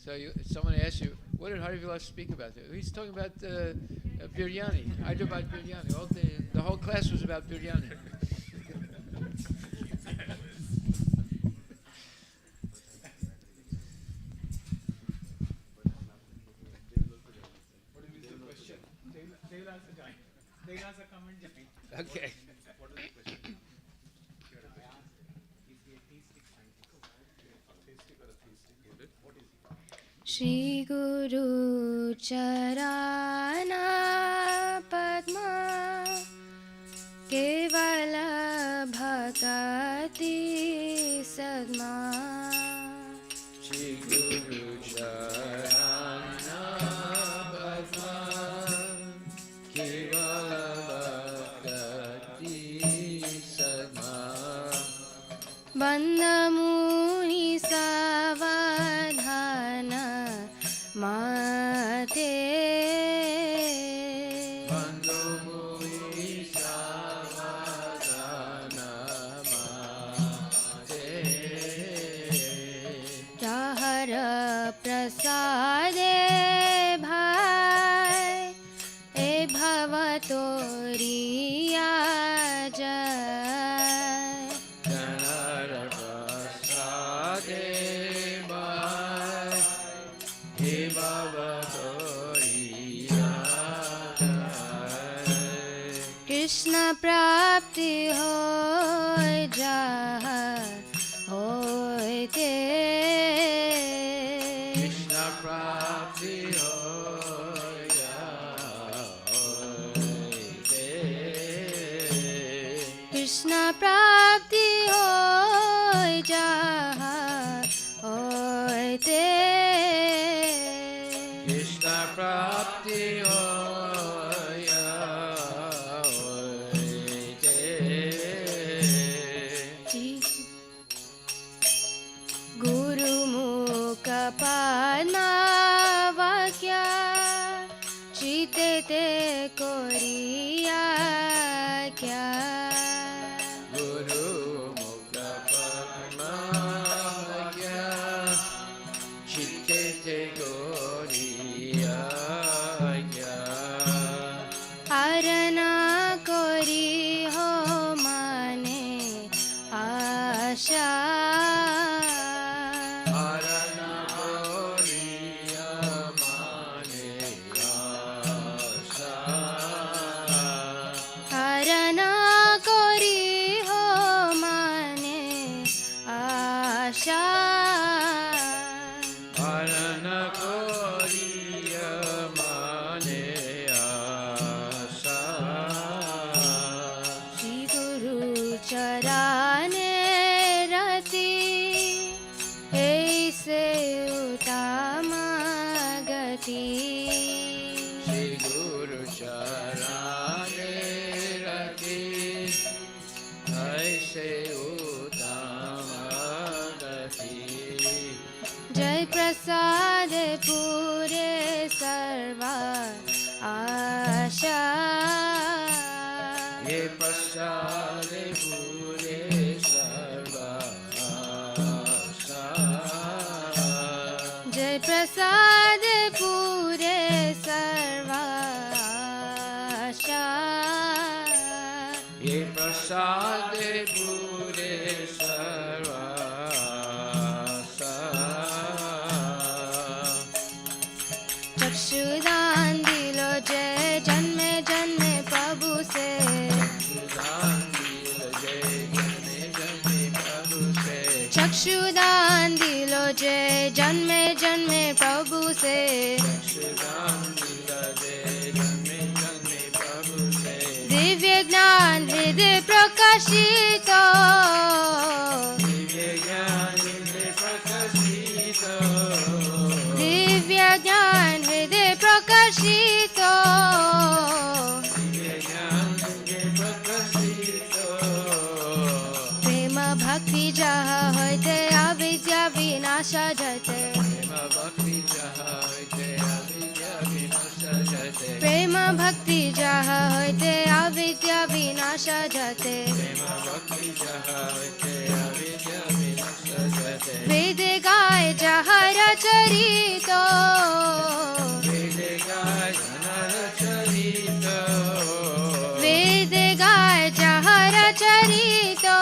So someone asked you, what did Hari Vilas speak about? He's talking about biryani, Hyderabad biryani. The whole class was about biryani. They will also join. They will also come and join. Okay. What is the question? Is he a theistic scientist? Theistic or atheistic? What is he? Shri Guru Charana Padma Kevala Bhakati Sadma Shri Guru Charana Padma Kevala Bhakati Sadma Bandhamuni Savadhana Mate Bandhamuni Savadhana Mate Rahara Prasade Bhai E Bhavatoriya Jai Janara Prasade Bhai He Bhavatoriya Jai Krishna Prapti Hoy Jaha Hoy Te Krishna Prapti Hoya Hoy Krishna Prapti Hoy Jaha Hoy Te Krishna Prapti Hoya Guru Mukha Padma Vakya Chite Te Koriya Kya Guru Mukha Padma Vakya Chitte Te Goriya Kya Arana Kori Ho Mane Asha Arana Goriya Mane Asha Arana Kori Ho Mane Asha Arana Goriya Mane Asha Shri Guru Charane Rati Aise Utama Gati Shri Guru Charane Rati Aise Utama Gati Jai Prasad Pure Sarva Asha Ye Prasade Pure Sarva Asha Jai Prasad Pure Sarva Asha Ye Prasade Pure Sarva Asha चक्षुदान दिलो जय जन्मे जन्मे प्रभु से चक्षुदान दिलो जय जन्मे जन्मे प्रभु से दिव्य ज्ञान हृदय प्रकाशित दिव्य ज्ञान हृदय प्रकाशित विनाशजते Vedagaya वेद गाय जहर चरितो वेद गाय जहर चरितो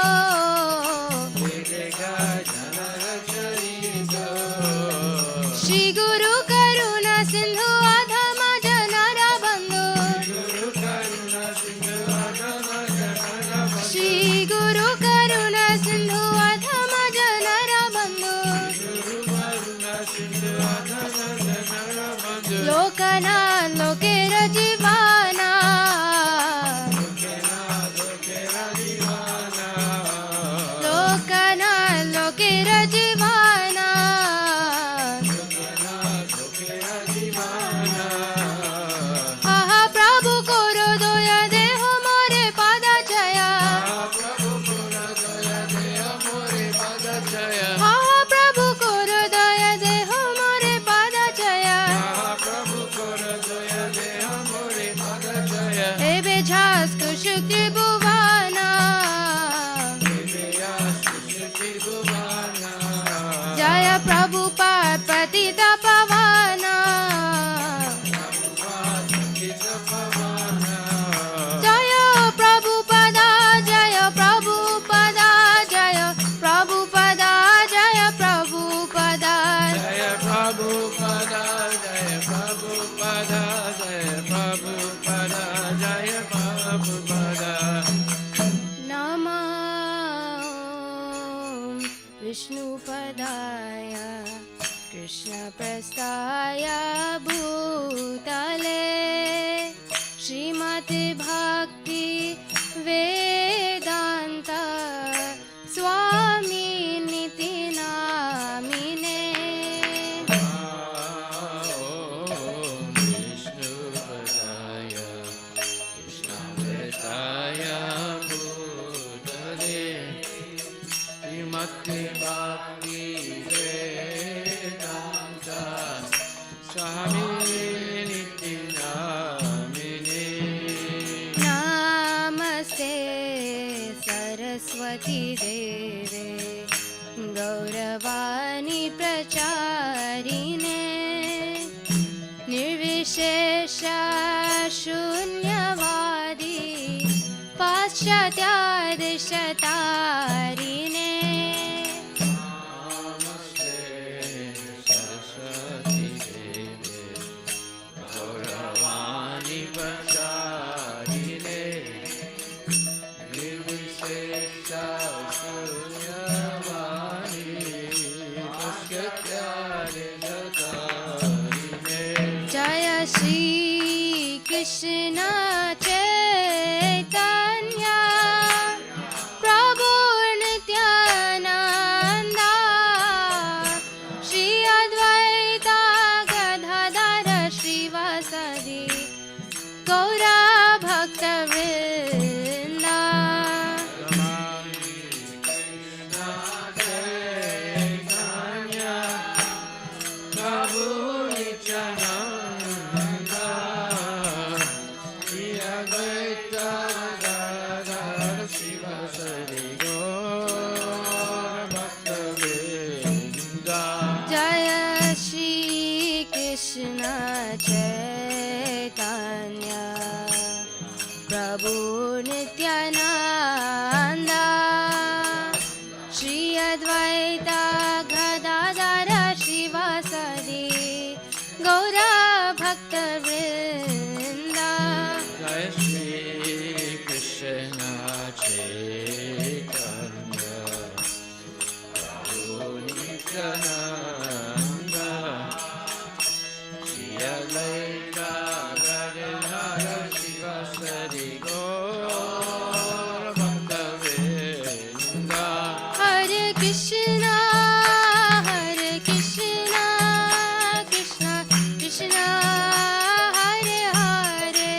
श्री गुरु करुणा सिंधु अधम जनर बंधु श्री गुरु करुणा सिंधु अधम जनर बंधु लोकना लोकेर जीवाना लोकना लोकेर जीवाना आहा प्रभु कोरो दया देहो मोरे पाद जया आहा प्रभु कोरो दया देहो मोरे पाद जया एबे झास कुशुक्ति भुवाना जय प्रभु पतित पवाना जय प्रभु पदा जय प्रभु पदा जय प्रभु पदा जय प्रभु पदा नमः विष्णुपदाय कृष्णप्रस्थाय भूतले श्रीमद् भक्ति वेदान्त स्वामी निति नामिने नमस्ते सरस्वती देवे गौरवाणी प्रचारिणे निर्विशेष शून्यवादी पाश्चात्यादिशतारिणे जय श्री कृष्ण चैतन्य प्रभु नित्यानंद श्री अद्वैत गदाधर श्रीवासदि गौरा भक्तवृंद जय श्री कृष्ण चैतन्य प्रभु Nityanand Shri Advaita Gadadhar श्रीवासदि Gaura भक्तवृंद Jai Shri Krishna Chaitanya Prabhu Nityananda Shri Advaita Gadadhara Shivasari Gaura Bhakta-vrinda Hare Krishna Krishna Krishna Hare Hare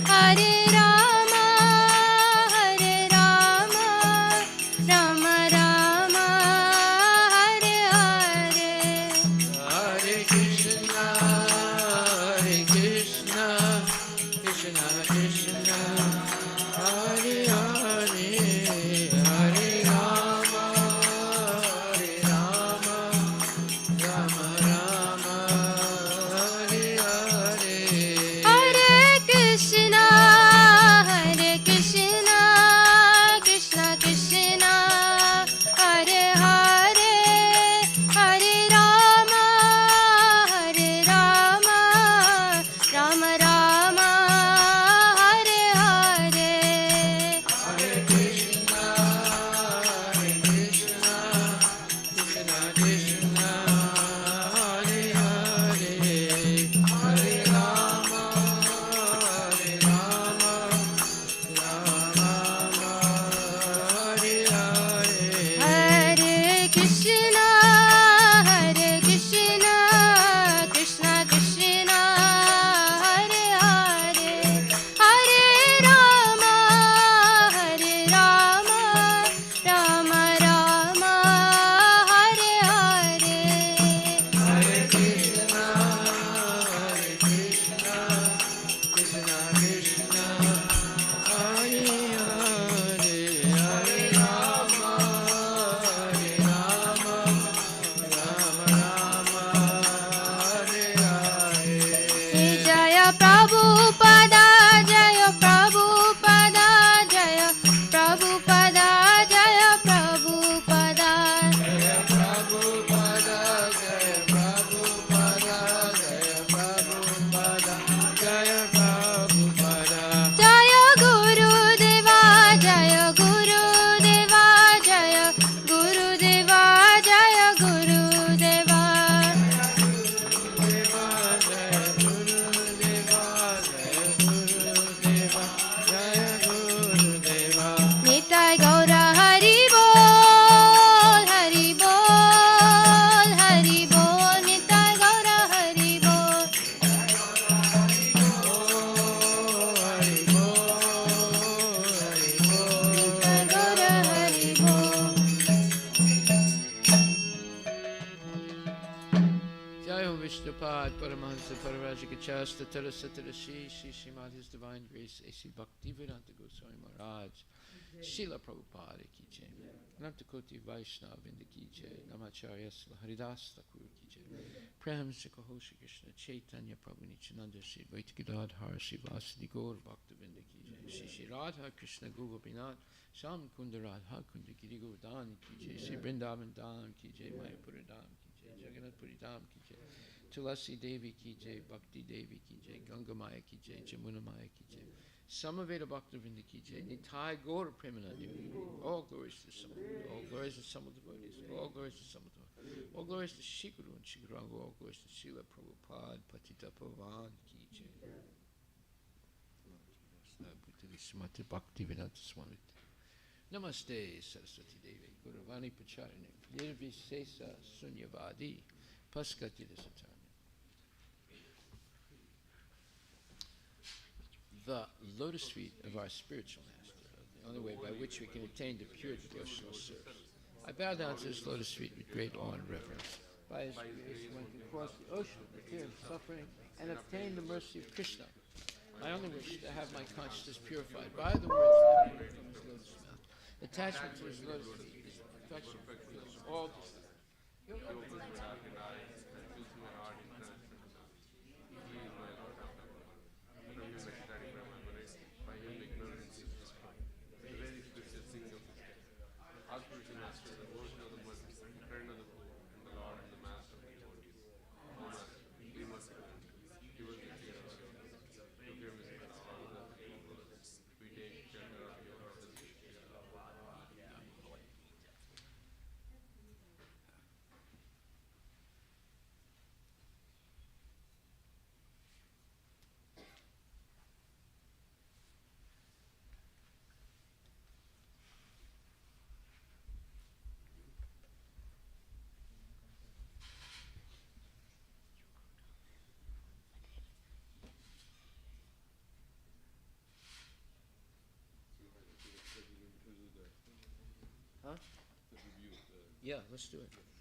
Hare Rama Rama Rama Hare Hare Hare Krishna Krishna Krishna Hare Paramahansa Pararajika Chasta Tara Satara Shri Srimad His Divine Grace A.C. Bhaktivedanta Goswami Maharaj Srila Prabhupada Ki Jai Ananta Koti Vaishnava Vrinda Ki Jai Namacharya Haridas Thakur Ki Jai Prem Shri Krishna Chaitanya Prabhu Nityananda Shri Vaita Gadadhar Shri Vasadi Gaur Bhakta Vrinda Ki Jai Shri Shri Radha Krishna Govardhana Sham Kunda Radha Kunda Giri Govardhan Ki Jai Shri Vrindavan Dham Ki Jai Mayapura Dham Ki Jai Jagannath Puri Dham Ki Jai Tulasi Devi Ki Jai Bhakti Devi Ki Jai Ganga Maya Ki Jai Jamuna Maya Ki Jai Samaveda Bhakta Vrinda Ki Jai Nitai Gaur Premanandi all glories to Samaveda, all glories to Samal devotees, all glories to Samal devotees, all glories to Shri Guru and Shri Gauranga, all glories to Srila Prabhupada Patita Pavan Ki Jai Bhutali Srimati Bhaktivedanta Swami Namaste Saraswati Devi Gauravani Pacharine Nirvisesa Sunyavadi Paskati Satarni. The lotus feet of our spiritual master, the only way by which we can attain the pure devotional service. I bow down to his lotus feet with great awe and reverence. By his grace, one can cross the ocean of material suffering and obtain the mercy of Krishna. I only wish to have my consciousness purified by the words that come from his lotus mouth. Attachment to his lotus feet is the perfection that fulfills all desire. Huh? Yeah, let's do it.